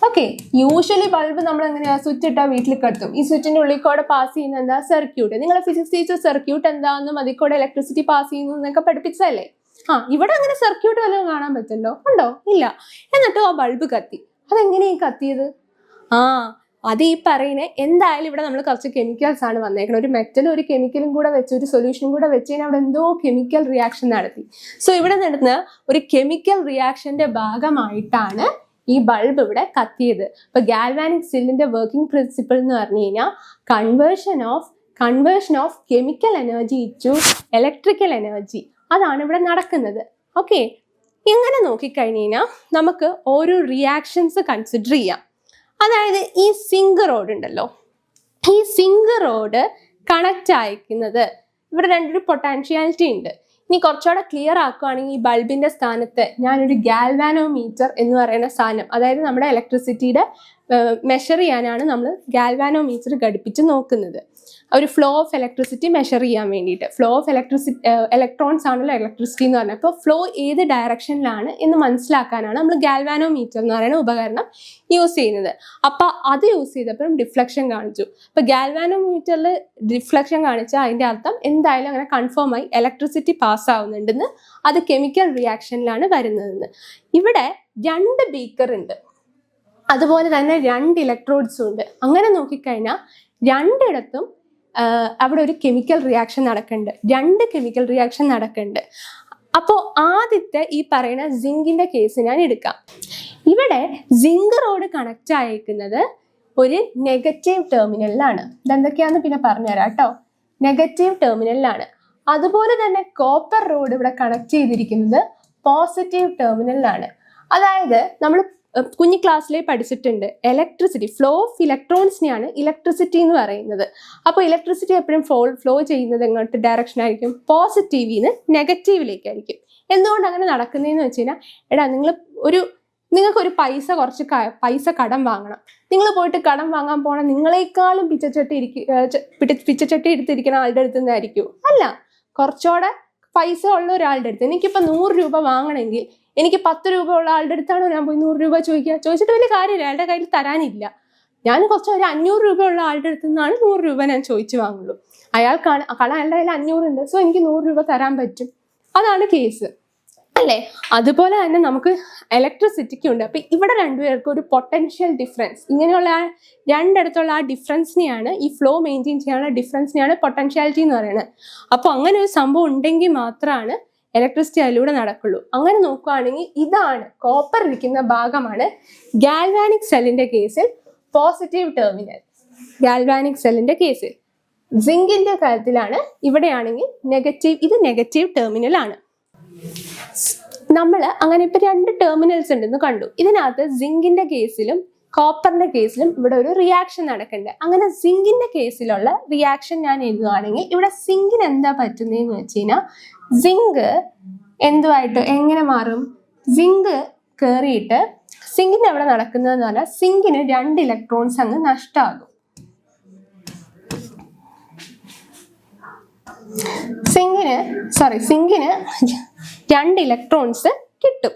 ഓക്കെ, യൂഷ്വലി ബൾബ് നമ്മൾ എങ്ങനെയാ സ്വിച്ച് ഇട്ടാൽ വീട്ടിൽ കത്തും. ഈ സ്വിച്ചിന്റെ ഉള്ളിൽ കൂടെ പാസ് ചെയ്യുന്ന എന്താ? സർക്യൂട്ട്. നിങ്ങളെ ഫിസിക്സ് ടീച്ചർ സർക്യൂട്ട് എന്താണെന്നും അതിൽ കൂടെ ഇലക്ട്രിസിറ്റി പാസ് ചെയ്യുന്നു എന്നൊക്കെ പഠിപ്പിച്ചതല്ലേ? ഇവിടെ അങ്ങനെ സർക്യൂട്ട് വല്ലതും കാണാൻ പറ്റുമല്ലോ? ഉണ്ടോ? ഇല്ല. എന്നിട്ടും ആ ബൾബ് കത്തി. അതെങ്ങനെയാ കത്തിയത്? അത് ഈ പറയുന്ന എന്തായാലും ഇവിടെ നമ്മൾ കുറച്ച് കെമിക്കൽസ് ആണ് വന്നേക്കുന്നത്. ഒരു മെറ്റലും ഒരു കെമിക്കലും കൂടെ വെച്ച്, ഒരു സൊല്യൂഷനും കൂടെ വെച്ച് കഴിഞ്ഞാൽ അവിടെ എന്തോ കെമിക്കൽ റിയാക്ഷൻ നടത്തി. സോ ഇവിടെ നടന്ന ഒരു കെമിക്കൽ റിയാക്ഷന്റെ ഭാഗമായിട്ടാണ് ഈ ബൾബ് ഇവിടെ കത്തിയത്. ഇപ്പൊ ഗാൽവാനിക് സെല്ലിന്റെ വർക്കിംഗ് പ്രിൻസിപ്പിൾ എന്ന് പറഞ്ഞു കഴിഞ്ഞാൽ conversion of chemical energy to electrical energy. അതാണ് ഇവിടെ നടക്കുന്നത്. ഓക്കെ, ഇങ്ങനെ നോക്കിക്കഴിഞ്ഞ് കഴിഞ്ഞാൽ നമുക്ക് ഓരോ റിയാക്ഷൻസ് കൺസിഡർ ചെയ്യാം. അതായത് ഈ സിങ്ക് റോഡ് ഉണ്ടല്ലോ, ഈ സിങ്ക് റോഡ് കണക്റ്റ് അയക്കുന്നത് ഇവിടെ രണ്ടൊരു പൊട്ടാൻഷ്യാലിറ്റി ഉണ്ട്. ഇനി കുറച്ചുകൂടെ ക്ലിയർ ആക്കുകയാണെങ്കിൽ ഈ ബൾബിന്റെ സ്ഥാനത്ത് ഞാനൊരു ഗാൽവാനോമീറ്റർ എന്ന് പറയുന്ന സാധനം, അതായത് നമ്മുടെ ഇലക്ട്രിസിറ്റിയുടെ മെഷർ ചെയ്യാനാണ് നമ്മൾ ഗാൽവാനോമീറ്റർ ഘടിപ്പിച്ച് നോക്കുന്നത്. ഒരു ഫ്ലോ ഓഫ് ഇലക്ട്രിസിറ്റി മെഷർ ചെയ്യാൻ വേണ്ടിയിട്ട്. ഫ്ലോ ഓഫ് ഇലക്ട്രോൺസ് ആണല്ലോ ഇലക്ട്രിസിറ്റി എന്ന് പറഞ്ഞാൽ. അപ്പോൾ ഫ്ലോ ഏത് ഡയറക്ഷനിലാണ് എന്ന് മനസ്സിലാക്കാനാണ് നമ്മൾ ഗാൽവാനോമീറ്റർ എന്ന് പറയുന്ന ഉപകരണം യൂസ് ചെയ്യുന്നത്. അപ്പോൾ അത് യൂസ് ചെയ്തപ്പോഴും ഡിഫ്ലക്ഷൻ കാണിച്ചു. അപ്പോൾ ഗാൽവാനോമീറ്ററിൽ ഡിഫ്ലക്ഷൻ കാണിച്ചാൽ അതിൻ്റെ അർത്ഥം എന്തായാലും അങ്ങനെ കൺഫേം ആയി ഇലക്ട്രിസിറ്റി പാസ് ആവുന്നുണ്ടെന്ന്, അത് കെമിക്കൽ റിയാക്ഷനിലാണ് വരുന്നതെന്ന്. ഇവിടെ 2 ബീക്കർ ഉണ്ട്, അതുപോലെ തന്നെ 2 ഇലക്ട്രോഡ്സും ഉണ്ട്. അങ്ങനെ നോക്കിക്കഴിഞ്ഞാൽ രണ്ടിടത്തും അവിടെ ഒരു കെമിക്കൽ റിയാക്ഷൻ നടക്കുന്നുണ്ട്, 2 കെമിക്കൽ റിയാക്ഷൻ നടക്കുന്നുണ്ട്. അപ്പോൾ ആദ്യത്തെ ഈ പറയുന്ന സിങ്കിന്റെ കേസ് ഞാൻ എടുക്കാം. ഇവിടെ സിങ്ക് റോഡ് കണക്റ്റ് ആയിരിക്കുന്നത് ഒരു നെഗറ്റീവ് ടെർമിനലിലാണ്. ഇതെന്തൊക്കെയാണെന്ന് പിന്നെ പറഞ്ഞുതരാം കേട്ടോ. നെഗറ്റീവ് ടെർമിനലിലാണ്. അതുപോലെ തന്നെ കോപ്പർ റോഡ് ഇവിടെ കണക്ട് ചെയ്തിരിക്കുന്നത് പോസിറ്റീവ് ടെർമിനലിലാണ്. അതായത് നമ്മൾ കുഞ്ഞു ക്ലാസ്സിലേ പഠിച്ചിട്ടുണ്ട്, ഇലക്ട്രിസിറ്റി, ഫ്ലോ ഓഫ് ഇലക്ട്രോൺസിനെയാണ് ഇലക്ട്രിസിറ്റി എന്ന് പറയുന്നത്. അപ്പോൾ ഇലക്ട്രിസിറ്റി എപ്പോഴും ഫ്ലോ ചെയ്യുന്നത് എങ്ങോട്ട് ഡയറക്ഷൻ ആയിരിക്കും? പോസിറ്റീവിന്ന് നെഗറ്റീവിലേക്കായിരിക്കും. എന്തുകൊണ്ട് അങ്ങനെ നടക്കുന്നതെന്ന് വെച്ച് കഴിഞ്ഞാൽ, നിങ്ങൾക്കൊരു പൈസ കടം വാങ്ങണം. നിങ്ങൾ പോയിട്ട് കടം വാങ്ങാൻ പോകണം നിങ്ങളെക്കാളും പിച്ചച്ചട്ടി എടുത്തിരിക്കുന്ന ആളുടെ അടുത്ത് നിന്നായിരിക്കും? അല്ല, കുറച്ചുകൂടെ പൈസ ഉള്ള ഒരാളുടെ അടുത്ത്. എനിക്കിപ്പോൾ 100 രൂപ വാങ്ങണമെങ്കിൽ എനിക്ക് 10 രൂപ ഉള്ള ആളുടെ അടുത്താണോ ഞാൻ പോയി 100 രൂപ ചോദിച്ചിട്ട് വലിയ കാര്യമില്ല, അയാളുടെ കയ്യിൽ തരാനില്ല. ഞാൻ കുറച്ച് ഒരു 500 രൂപ ഉള്ള ആളുടെ അടുത്ത് നിന്നാണ് 100 രൂപ ഞാൻ ചോദിച്ചു വാങ്ങുള്ളൂ. അയാളുടെ കയ്യിൽ 500 ഉണ്ട്, സോ എനിക്ക് 100 രൂപ തരാൻ പറ്റും. അതാണ് കേസ് അല്ലേ? അതുപോലെ തന്നെ നമുക്ക് ഇലക്ട്രിസിറ്റിക്ക് ഉണ്ട്. അപ്പം ഇവിടെ രണ്ടുപേർക്കും ഒരു പൊട്ടൻഷ്യൽ ഡിഫറൻസ്, ഇങ്ങനെയുള്ള രണ്ടിടത്തുള്ള ആ ഡിഫറൻസിനെയാണ്, ഈ ഫ്ലോ മെയിൻറ്റെയിൻ ചെയ്യാനുള്ള ഡിഫറൻസിനെയാണ് പൊട്ടൻഷ്യാലിറ്റി എന്ന് പറയുന്നത്. അപ്പോൾ അങ്ങനെ ഒരു സംഭവം ഉണ്ടെങ്കിൽ മാത്രമാണ് ഇലക്ട്രിസിറ്റി അതിലൂടെ നടക്കുള്ളൂ. അങ്ങനെ നോക്കുകയാണെങ്കിൽ ഇതാണ് കോപ്പർ ഇരിക്കുന്ന ഭാഗമാണ് ഗാൽവാനിക് സെല്ലിന്റെ കേസിൽ പോസിറ്റീവ് ടെർമിനൽ. ഗാൽവാനിക് സെല്ലിന്റെ കേസിൽ സിങ്കിന്റെ കാര്യത്തിലാണ്, ഇവിടെയാണെങ്കിൽ ഇത് നെഗറ്റീവ് ടെർമിനൽ ആണ്. നമ്മൾ അങ്ങനെ ഇപ്പൊ 2 ടെർമിനൽസ് ഉണ്ടെന്ന് കണ്ടു. ഇതിനകത്ത് സിങ്കിന്റെ കേസിലും കോപ്പറിന്റെ കേസിലും ഇവിടെ ഒരു റിയാക്ഷൻ നടക്കുന്നുണ്ട്. അങ്ങനെ സിങ്കിന്റെ കേസിലുള്ള റിയാക്ഷൻ ഞാൻ എഴുതുകയാണെങ്കിൽ ഇവിടെ സിങ്കിന് എന്താ പറ്റുന്നതെന്ന് വെച്ച് കഴിഞ്ഞാൽ, സിങ്ക് എന്തുമായിട്ട് എങ്ങനെ മാറും? സിങ്ക് കയറിയിട്ട് സിങ്കിന് അവിടെ നടക്കുന്നതെന്ന് പറഞ്ഞാൽ സിങ്കിന് 2 ഇലക്ട്രോൺസ് അങ്ങ് നഷ്ടമാകും. സിങ്കിന് 2 ഇലക്ട്രോൺസ് കിട്ടും.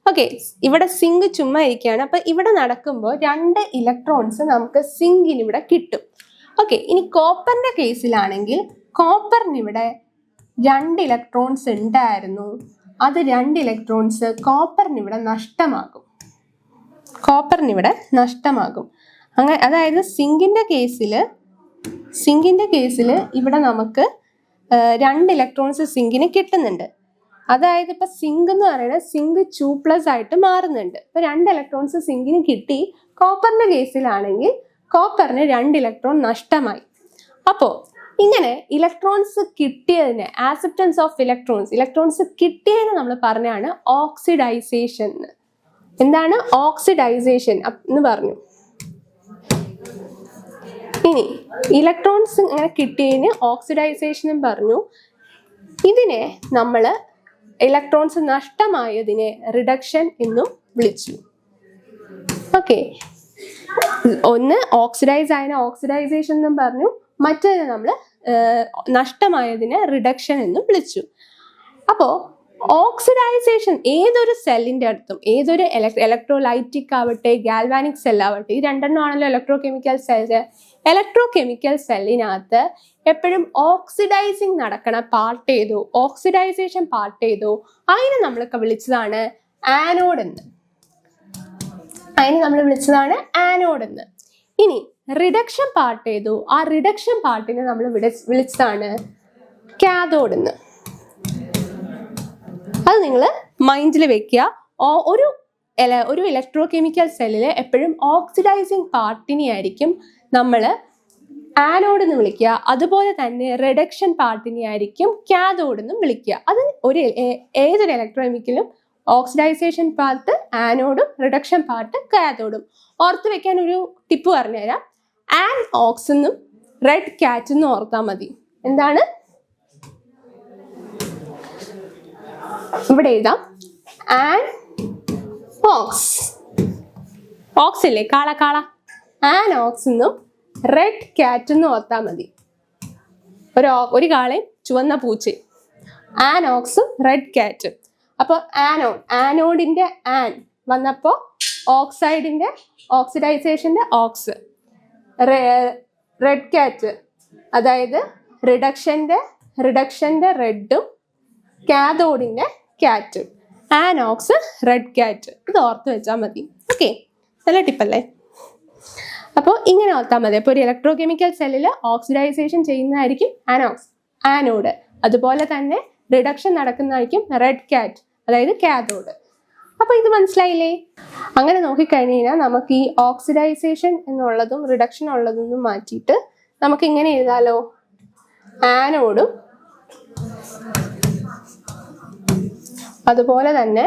ഓക്കെ, ഇവിടെ സിങ്ക് ചുമ്മാ ഇരിക്കുകയാണ്. അപ്പൊ ഇവിടെ നടക്കുമ്പോൾ 2 ഇലക്ട്രോൺസ് നമുക്ക് സിങ്കിന് ഇവിടെ കിട്ടും. ഓക്കെ, ഇനി കോപ്പറിന്റെ കേസിലാണെങ്കിൽ കോപ്പറിന് ഇവിടെ 2 ഇലക്ട്രോൺസ് ഉണ്ടായിരുന്നു, അത് 2 ഇലക്ട്രോൺസ് കോപ്പറിന് ഇവിടെ നഷ്ടമാകും. അങ്ങനെ അതായത് സിങ്കിന്റെ കേസിൽ ഇവിടെ നമുക്ക് 2 ഇലക്ട്രോൺസ് സിങ്കിന് കിട്ടുന്നുണ്ട്. അതായത് ഇപ്പൊ സിങ്ക് എന്ന് പറയുന്നത് സിങ്ക് 2+ ആയിട്ട് മാറുന്നുണ്ട്. ഇപ്പൊ 2 ഇലക്ട്രോൺസ് സിങ്കിന് കിട്ടി. കോപ്പറിന്റെ കേസിലാണെങ്കിൽ കോപ്പറിന് 2 ഇലക്ട്രോൺ നഷ്ടമായി. അപ്പോൾ ഇങ്ങനെ ഇലക്ട്രോൺസ് കിട്ടിയതിന്, ആക്സെപ്റ്റൻസ് ഓഫ് ഇലക്ട്രോൺസ് കിട്ടിയതിന് നമ്മൾ പറഞ്ഞാണ് ഓക്സിഡൈസേഷൻ. എന്താണ് ഓക്സിഡൈസേഷൻ എന്ന് പറഞ്ഞു. ഇനി ഇലക്ട്രോൺസ് ഇങ്ങനെ കിട്ടിയതിന് ഓക്സിഡൈസേഷനും പറഞ്ഞു. ഇതിനെ നമ്മൾ ഇലക്ട്രോൺസ് നഷ്ടമായതിനെ റിഡക്ഷൻ എന്നും വിളിച്ചു. ഓക്കെ, ഒന്ന് ഓക്സിഡൈസ് ആയതിനെ ഓക്സിഡൈസേഷൻ എന്നും പറഞ്ഞു, മറ്റേതിനെ നമ്മൾ നഷ്ടമായതിനെ റിഡക്ഷൻ എന്നും വിളിച്ചു. അപ്പോൾ ഓക്സിഡൈസേഷൻ ഏതൊരു സെല്ലിന്റെ അടുത്തും, ഏതൊരു ഇലക്ട്രോലൈറ്റിക് ആവട്ടെ ഗാൽവാനിക് സെൽ ആവട്ടെ, ഈ രണ്ടെണ്ണമാണല്ലോ ഇലക്ട്രോകെമിക്കൽ സെല്ല്. ഇലക്ട്രോകെമിക്കൽ സെല്ലിനകത്ത് എപ്പോഴും ഓക്സിഡൈസിങ് നടക്കണ പാർട്ട് ഏതോ, ഓക്സിഡൈസേഷൻ പാർട്ട് ഏതോ അതിനെ നമ്മളൊക്കെ വിളിച്ചതാണ് ആനോഡ് എന്ന്. ഇനി റിഡക്ഷൻ പാർട്ട് ഏതോ ആ റിഡക്ഷൻ പാർട്ടിനെ നമ്മൾ വിളിച്ചതാണ് കാഥോഡ് എന്ന്. അത് നിങ്ങൾ മൈൻഡിൽ വെക്കുക. ഒരു ഇലക്ട്രോകെമിക്കൽ സെല്ലിൽ എപ്പോഴും ഓക്സിഡൈസിങ് പാർട്ടിനെ ആയിരിക്കും നമ്മൾ ആനോഡ് എന്ന് വിളിക്കുക. അതുപോലെ തന്നെ റിഡക്ഷൻ പാർട്ടിനെ ആയിരിക്കും കാഥോഡ് എന്നും വിളിക്കുക. അത് ഏതൊരു ഇലക്ട്രോകെമിക്കലും ഓക്സിഡൈസേഷൻ പാർട്ട് ആനോഡും റിഡക്ഷൻ പാർട്ട് കാഥോഡും. ഓർത്ത് വെക്കാൻ ഒരു ടിപ്പ് പറഞ്ഞുതരാം. ആൻ ഓക്സ് എന്നും റെഡ് കാറ്റ് എന്നും ഓർത്താൽ മതി. എന്താണ് ഇവിടെ എഴുതാം? An aux. ഓക്സ് ഇല്ലേ, കാള കാള. ആൻ ഓക്സ് എന്നും റെഡ് കാറ്റ് എന്നും ഓർത്താൽ മതി. ഒരു കാളയും ചുവന്ന പൂച്ചയും. ആൻ ഓക്സും റെഡ് കാറ്റും. അപ്പോൾ ആനോഡിന്റെ ആൻ വന്നപ്പോൾ ഓക്സൈഡിന്റെ ഓക്സിഡൈസേഷന്റെ ഓക്സ്, റെഡ് കാറ്റ് അതായത് റിഡക്ഷന്റെ റെഡും കാഥോഡിന്റെ കാറ്റും. ആനോക്സ് റെഡ് കാറ്റ്. ഇത് ഓർത്ത് വെച്ചാൽ മതി. ഓക്കെ, നല്ല ടിപ്പല്ലേ? അപ്പോൾ ഇങ്ങനെ ഓർത്താൽ മതി. അപ്പോൾ ഒരു ഇലക്ട്രോകെമിക്കൽ സെല്ലിൽ ഓക്സിഡൈസേഷൻ ചെയ്യുന്നതായിരിക്കും ആനോഡ്. അതുപോലെ തന്നെ റിഡക്ഷൻ നടക്കുന്നതായിരിക്കും റെഡ് കാറ്റ് അതായത് കാഥോഡ്. അപ്പോൾ ഇത് മനസ്സിലായില്ലേ? അങ്ങനെ നോക്കിക്കഴിഞ്ഞ് കഴിഞ്ഞാൽ നമുക്ക് ഈ ഓക്സിഡൈസേഷൻ എന്നുള്ളതും റിഡക്ഷൻ ഉള്ളതൊന്നും മാറ്റിയിട്ട് നമുക്ക് ഇങ്ങനെ എഴുതാലോ? ആനോഡും അതുപോലെ തന്നെ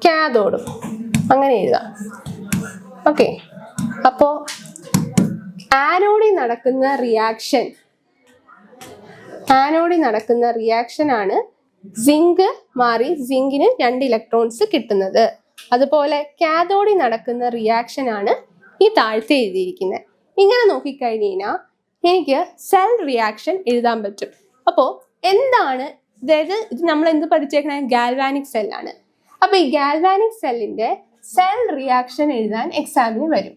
കാഥോഡും അങ്ങനെ എഴുതാം. ഓക്കെ, അപ്പോൾ ആനോഡിൽ നടക്കുന്ന റിയാക്ഷൻ ആണ് സിങ്ക് മാറി സിങ്കിന് 2 ഇലക്ട്രോൺസ് കിട്ടുന്നത്. അതുപോലെ കാഥോഡിൽ നടക്കുന്ന റിയാക്ഷൻ ആണ് ഈ താഴത്തെ എഴുതിയിരിക്കുന്നത്. ഇങ്ങനെ നോക്കിക്കഴിഞ്ഞ് കഴിഞ്ഞാൽ എനിക്ക് സെൽ റിയാക്ഷൻ എഴുതാൻ പറ്റും. അപ്പോൾ എന്താണ്, അതായത് ഇത് നമ്മൾ എന്ത് പഠിച്ചേക്കണേ? ഗാൽവാനിക് സെല്ലാണ്. അപ്പോൾ ഈ ഗാൽവാനിക് സെല്ലിന്റെ സെൽ റിയാക്ഷൻ എഴുതാൻ എക്സാമിന് വരും.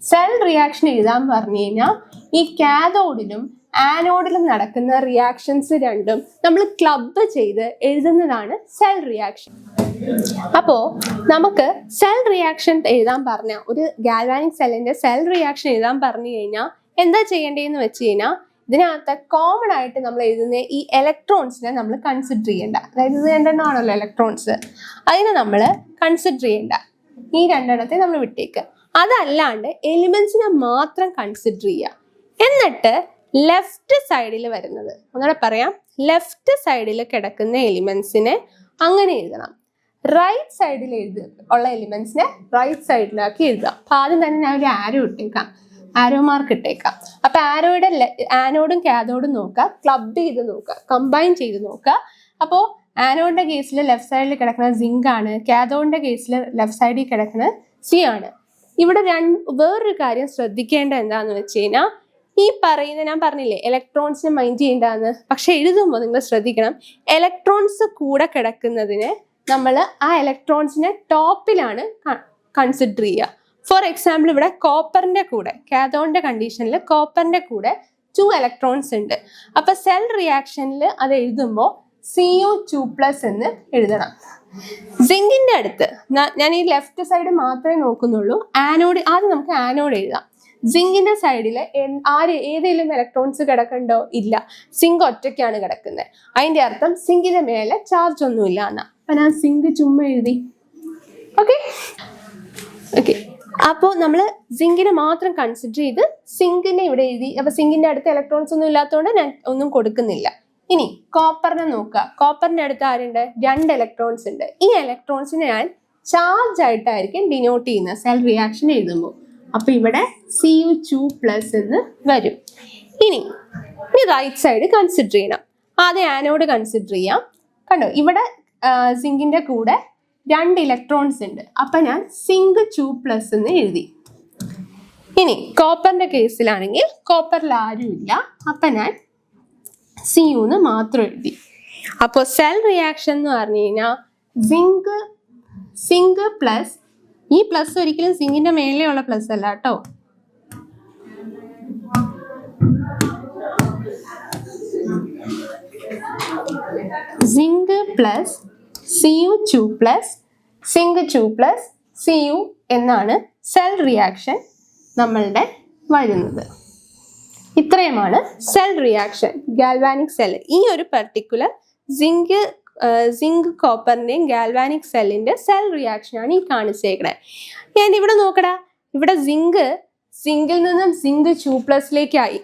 സെൽ റിയാക്ഷൻ എഴുതാൻ പറഞ്ഞു കഴിഞ്ഞാൽ ഈ കാഥോഡിലും ആനോഡിലും നടക്കുന്ന റിയാക്ഷൻസ് രണ്ടും നമ്മൾ ക്ലബ് ചെയ്ത് എഴുതുന്നതാണ് സെൽ റിയാക്ഷൻ. അപ്പോൾ നമുക്ക് സെൽ റിയാക്ഷൻ എഴുതാൻ പറഞ്ഞ ഒരു ഗാൽവാനിക് സെല്ലിന്റെ സെൽ റിയാക്ഷൻ എഴുതാൻ പറഞ്ഞു കഴിഞ്ഞാൽ എന്താ ചെയ്യേണ്ടതെന്ന് വെച്ച് കഴിഞ്ഞാൽ ഇതിനകത്ത് കോമൺ ആയിട്ട് നമ്മൾ എഴുതുന്ന ഈ ഇലക്ട്രോൺസിനെ നമ്മൾ കൺസിഡർ ചെയ്യേണ്ട. അതായത് ഇത് 2 എണ്ണമാണല്ലോ ഇലക്ട്രോൺസ്, അതിനെ നമ്മൾ കൺസിഡർ ചെയ്യേണ്ട. ഈ 2 എണ്ണത്തെ നമ്മൾ വിട്ടേക്ക്. അതല്ലാണ്ട് എലിമെന്റ്സിനെ മാത്രം കൺസിഡർ ചെയ്യുക. എന്നിട്ട് ലെഫ്റ്റ് സൈഡിൽ വരുന്നത്, ഒന്നുകൂടെ പറയാം, ലെഫ്റ്റ് സൈഡിൽ കിടക്കുന്ന എലിമെന്റ്സിനെ അങ്ങനെ എഴുതണം. റൈറ്റ് സൈഡിൽ ഉള്ള എലിമെന്റ്സിനെ റൈറ്റ് സൈഡിലാക്കി എഴുതുക. അപ്പൊ ആദ്യം തന്നെ ഞാൻ ഒരു ആരോ മാർക്ക് ഇട്ടേക്കാം. അപ്പൊ ആനോഡും കാഥോഡും നോക്കുക, ക്ലബ് ചെയ്ത് നോക്കുക, കമ്പൈൻ ചെയ്ത് നോക്കുക. അപ്പോൾ ആനോഡിന്റെ കേസിൽ ലെഫ്റ്റ് സൈഡിൽ കിടക്കുന്നത് സിങ്ക് ആണ്, കാഥോഡിന്റെ കേസിൽ ലെഫ്റ്റ് സൈഡിൽ കിടക്കുന്നത് സി ആണ്. ഇവിടെ വേറൊരു കാര്യം ശ്രദ്ധിക്കേണ്ട എന്താന്ന് വെച്ച് കഴിഞ്ഞാൽ, ഈ പറയുന്ന ഞാൻ പറഞ്ഞില്ലേ ഇലക്ട്രോൺസിനെ മൈൻഡ് ചെയ്യേണ്ടതെന്ന്, പക്ഷെ എഴുതുമ്പോൾ നിങ്ങൾ ശ്രദ്ധിക്കണം, ഇലക്ട്രോൺസ് കൂടെ കിടക്കുന്നതിന് നമ്മൾ ആ ഇലക്ട്രോൺസിനെ ടോപ്പിലാണ് കൺസിഡർ ചെയ്യുക. ഫോർ എക്സാമ്പിൾ ഇവിടെ കോപ്പറിന്റെ കൂടെ, കാഥോഡിന്റെ കണ്ടീഷനിൽ കോപ്പറിന്റെ കൂടെ 2 ഇലക്ട്രോൺസ് ഉണ്ട്. അപ്പൊ സെൽ റിയാക്ഷനിൽ അത് എഴുതുമ്പോൾ Cu2+ എന്ന് എഴുതണം. സിങ്കിന്റെ അടുത്ത് ഞാൻ ഈ ലെഫ്റ്റ് സൈഡ് മാത്രമേ നോക്കുന്നുള്ളൂ. ആനോഡ്, ആദ്യം നമുക്ക് ആനോഡ് എഴുതാം. സിങ്കിന്റെ സൈഡിൽ ഏതെങ്കിലും ഇലക്ട്രോൺസ് കിടക്കണ്ടോ? ഇല്ല, സിങ്ക് ഒറ്റയ്ക്കാണ് കിടക്കുന്നത്. അതിന്റെ അർത്ഥം സിങ്കിന്റെ മേലെ ചാർജ് ഒന്നുമില്ല എന്നാ. അപ്പൊ ഞാൻ സിങ്ക് ചുമ്മാ എഴുതി. ഓക്കെ, അപ്പോൾ നമ്മൾ സിങ്കിനെ മാത്രം കൺസിഡർ ചെയ്ത് സിങ്കിനെ ഇവിടെ എഴുതി. അപ്പൊ സിങ്കിന്റെ അടുത്ത് ഇലക്ട്രോൺസ് ഒന്നും ഇല്ലാത്തതുകൊണ്ട് ഞാൻ ഒന്നും കൊടുക്കുന്നില്ല. ഇനി കോപ്പറിനെ നോക്കുക. കോപ്പറിന്റെ അടുത്ത് ആരുണ്ട്? 2 ഇലക്ട്രോൺസ് ഉണ്ട്. ഈ ഇലക്ട്രോൺസിനെ ഞാൻ ചാർജ് ആയിട്ടായിരിക്കും ഡിനോട്ട് ചെയ്യുന്നത് സെൽ റിയാക്ഷൻ എഴുതുമ്പോൾ. അപ്പൊ ഇവിടെ Cu2+ എന്ന് വരും. ഇനി റൈറ്റ് സൈഡ് കൺസിഡർ ചെയ്യണം. ആദ്യം ആനോഡ് കൺസിഡർ ചെയ്യാം. കണ്ടോ, ഇവിടെ സിങ്കിന്റെ കൂടെ 2 ഇലക്ട്രോൺസ് ഉണ്ട്. അപ്പൊ ഞാൻ Cu2+ എന്ന് എഴുതി. ഇനി കോപ്പറിന്റെ കേസിലാണെങ്കിൽ കോപ്പറിൽ ആരും ഇല്ല, അപ്പൊ ഞാൻ Cu എന്ന് മാത്രം എഴുതി. അപ്പോൾ സെൽ റിയാക്ഷൻ എന്ന് പറഞ്ഞു കഴിഞ്ഞാൽ സിങ്ക് പ്ലസ്, ഈ പ്ലസ് ഒരിക്കലും സിങ്കിന്റെ മേലെയുള്ള പ്ലസ് അല്ല കേട്ടോ, zinc plus Cu2 plus zinc 2 plus Cu എന്നാണ് സെൽ റിയാക്ഷൻ നമ്മളുടെ വരുന്നത്. ഇത്രയുമാണ് സെൽ റിയാക്ഷൻ, ഗാൽവാനിക് സെൽ. ഈ ഒരു പർട്ടിക്കുലർ സിങ്ക് കോപ്പറിന്റെയും ഗാൽവാനിക് സെല്ലിന്റെ സെൽ റിയാക്ഷൻ ആണ് ഈ കാണിച്ചേക്കണേ. ഞാൻ ഇവിടെ നോക്കടാ, ഇവിടെ സിങ്കിൽ നിന്നും സിങ്ക് 2+ ആയി,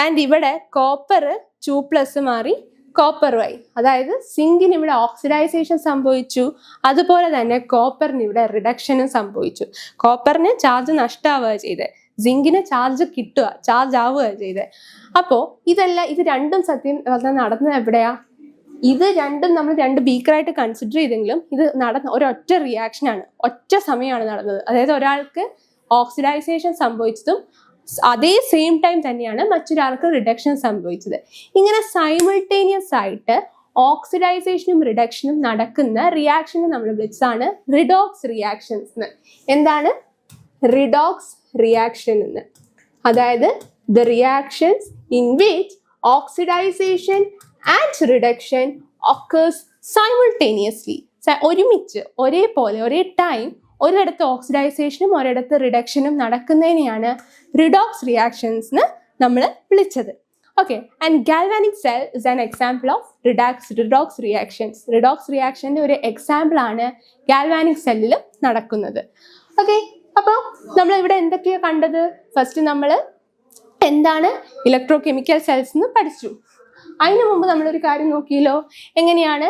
ആൻഡ് ഇവിടെ കോപ്പർ 2+ മാറി കോപ്പറുമായി. അതായത് സിങ്കിന് ഇവിടെ ഓക്സിഡൈസേഷൻ സംഭവിച്ചു, അതുപോലെ തന്നെ കോപ്പറിന് ഇവിടെ റിഡക്ഷനും സംഭവിച്ചു. കോപ്പറിന് ചാർജ് നഷ്ടമാവുക ചെയ്തത്, സിങ്കിന് ചാർജ് കിട്ടുക, ചാർജ് ആവുക ചെയ്തത്. അപ്പോൾ ഇത് രണ്ടും സത്യം നടന്നത് എവിടെയാ? ഇത് രണ്ടും നമ്മൾ 2 ബീക്കറായിട്ട് കൺസിഡർ ചെയ്തെങ്കിലും ഇത് നടന്ന ഒരൊറ്റ റിയാക്ഷനാണ്, ഒറ്റ സമയമാണ് നടന്നത്. അതായത് ഒരാൾക്ക് ഓക്സിഡൈസേഷൻ സംഭവിച്ചതും അതേ സെയിം ടൈം തന്നെയാണ് മറ്റൊരാൾക്ക് റിഡക്ഷൻ സംഭവിച്ചത്. ഇങ്ങനെ സൈമിൾട്ടേനിയസ് ആയിട്ട് ഓക്സിഡൈസേഷനും റിഡക്ഷനും നടക്കുന്ന റിയാക്ഷനെ നമ്മൾ വിളിച്ചതാണ് റിഡോക്സ് റിയാക്ഷൻസ്. എന്താണ് റിഡോക്സ് റിയാക്ഷൻ എന്ന്? അതായത് the reactions in which oxidisation and reduction occurs simultaneously. ഒരുമിച്ച്, ഒരേപോലെ, ഒരേ ടൈം ഒരിടത്ത് ഓക്സിഡൈസേഷനും ഒരിടത്ത് റിഡക്ഷനും നടക്കുന്നതിനെയാണ് റിഡോക്സ് റിയാക്ഷൻസ് എന്ന് നമ്മൾ വിളിച്ചത്. Okay, and galvanic cell is an example of redox reactions. Redox റിയാക്ഷൻ്റെ ഒരു എക്സാമ്പിൾ ആണ് ഗാൽവാനിക് സെല്ലിൽ നടക്കുന്നത്. ഓക്കെ, അപ്പോൾ നമ്മൾ ഇവിടെ എന്തൊക്കെയാണ് കണ്ടത്? ഫസ്റ്റ് നമ്മൾ എന്താണ് ഇലക്ട്രോ കെമിക്കൽ സെൽസ് എന്ന് പഠിച്ചു. അതിനു മുമ്പ് നമ്മളൊരു കാര്യം നോക്കിയല്ലോ, എങ്ങനെയാണ്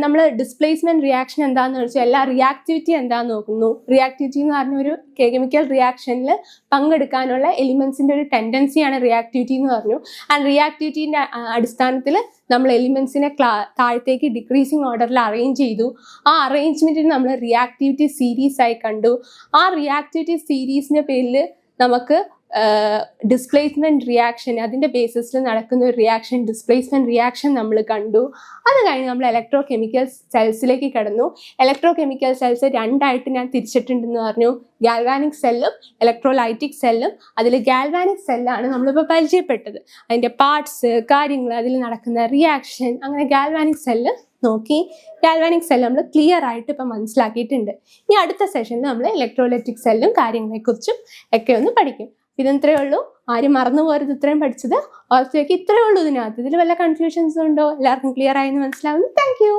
നമ്മൾ ഡിസ്പ്ലേസ്മെന്റ് റിയാക്ഷൻ എന്താണെന്ന് വെച്ചാൽ എല്ലാ റിയാക്ടിവിറ്റി എന്താണെന്ന് നോക്കുന്നു. റിയാക്ടിവിറ്റി എന്ന് പറഞ്ഞ ഒരു കെമിക്കൽ റിയാക്ഷനിൽ പങ്കെടുക്കാനുള്ള എലിമെന്റ്സിന്റെ ഒരു ടെൻഡൻസിയാണ് റിയാക്ടിവിറ്റി എന്ന് പറഞ്ഞു. ആൻഡ് റിയാക്ടിവിറ്റിന്റെ അടിസ്ഥാനത്തിൽ നമ്മൾ എലിമെന്റ്സിനെ താഴത്തേക്ക് ഡിക്രീസിങ് ഓർഡറിൽ അറേഞ്ച് ചെയ്തു. ആ അറേഞ്ച്മെന്റിന് നമ്മൾ റിയാക്ടിവിറ്റി സീരീസ് ആയി കണ്ടു. ആ റിയാക്ടിവിറ്റി സീരീസിന്റെ പേരിൽ നമുക്ക് ഡിസ്പ്ലേസ്മെന്റ് റിയാക്ഷൻ, അതിൻ്റെ ബേസിസിൽ നടക്കുന്ന ഒരു റിയാക്ഷൻ, ഡിസ്പ്ലേസ്മെന്റ് റിയാക്ഷൻ നമ്മൾ കണ്ടു. അത് കഴിഞ്ഞ് നമ്മൾ ഇലക്ട്രോ കെമിക്കൽ സെൽസിലേക്ക് കടന്നു. ഇലക്ട്രോ കെമിക്കൽ സെൽസ് രണ്ടായിട്ട് ഞാൻ തിരിച്ചിട്ടുണ്ടെന്ന് പറഞ്ഞു, ഗാൽവാനിക് സെല്ലും ഇലക്ട്രോലൈറ്റിക് സെല്ലും. അതിൽ ഗാൽവാനിക് സെല്ലാണ് നമ്മളിപ്പോൾ പരിചയപ്പെട്ടത്, അതിൻ്റെ പാർട്സ്, കാര്യങ്ങൾ, അതിൽ നടക്കുന്ന റിയാക്ഷൻ, അങ്ങനെ ഗാൽവാനിക് സെല്ല് നോക്കി. ഗാൽവാനിക് സെൽ നമ്മൾ ക്ലിയർ ആയിട്ട് ഇപ്പം മനസ്സിലാക്കിയിട്ടുണ്ട്. ഇനി അടുത്ത സെഷനിൽ നമ്മൾ ഇലക്ട്രോലൈറ്റിക് സെല്ലും കാര്യങ്ങളെക്കുറിച്ചും ഒക്കെ ഒന്ന് പഠിക്കും. ഇത്രയേ ഉള്ളൂ, ആരും മറന്നു പോരുത്. ഇത്രയും പഠിച്ചത് ഓർത്തേക്ക് ഇത്രയേ ഉള്ളൂ. ഇതിനകത്ത് ഇതിൽ വല്ല കൺഫ്യൂഷൻസ് ഉണ്ടോ? എല്ലാവർക്കും ക്ലിയർ ആയെന്ന് മനസ്സിലാവുന്നു. Thank you.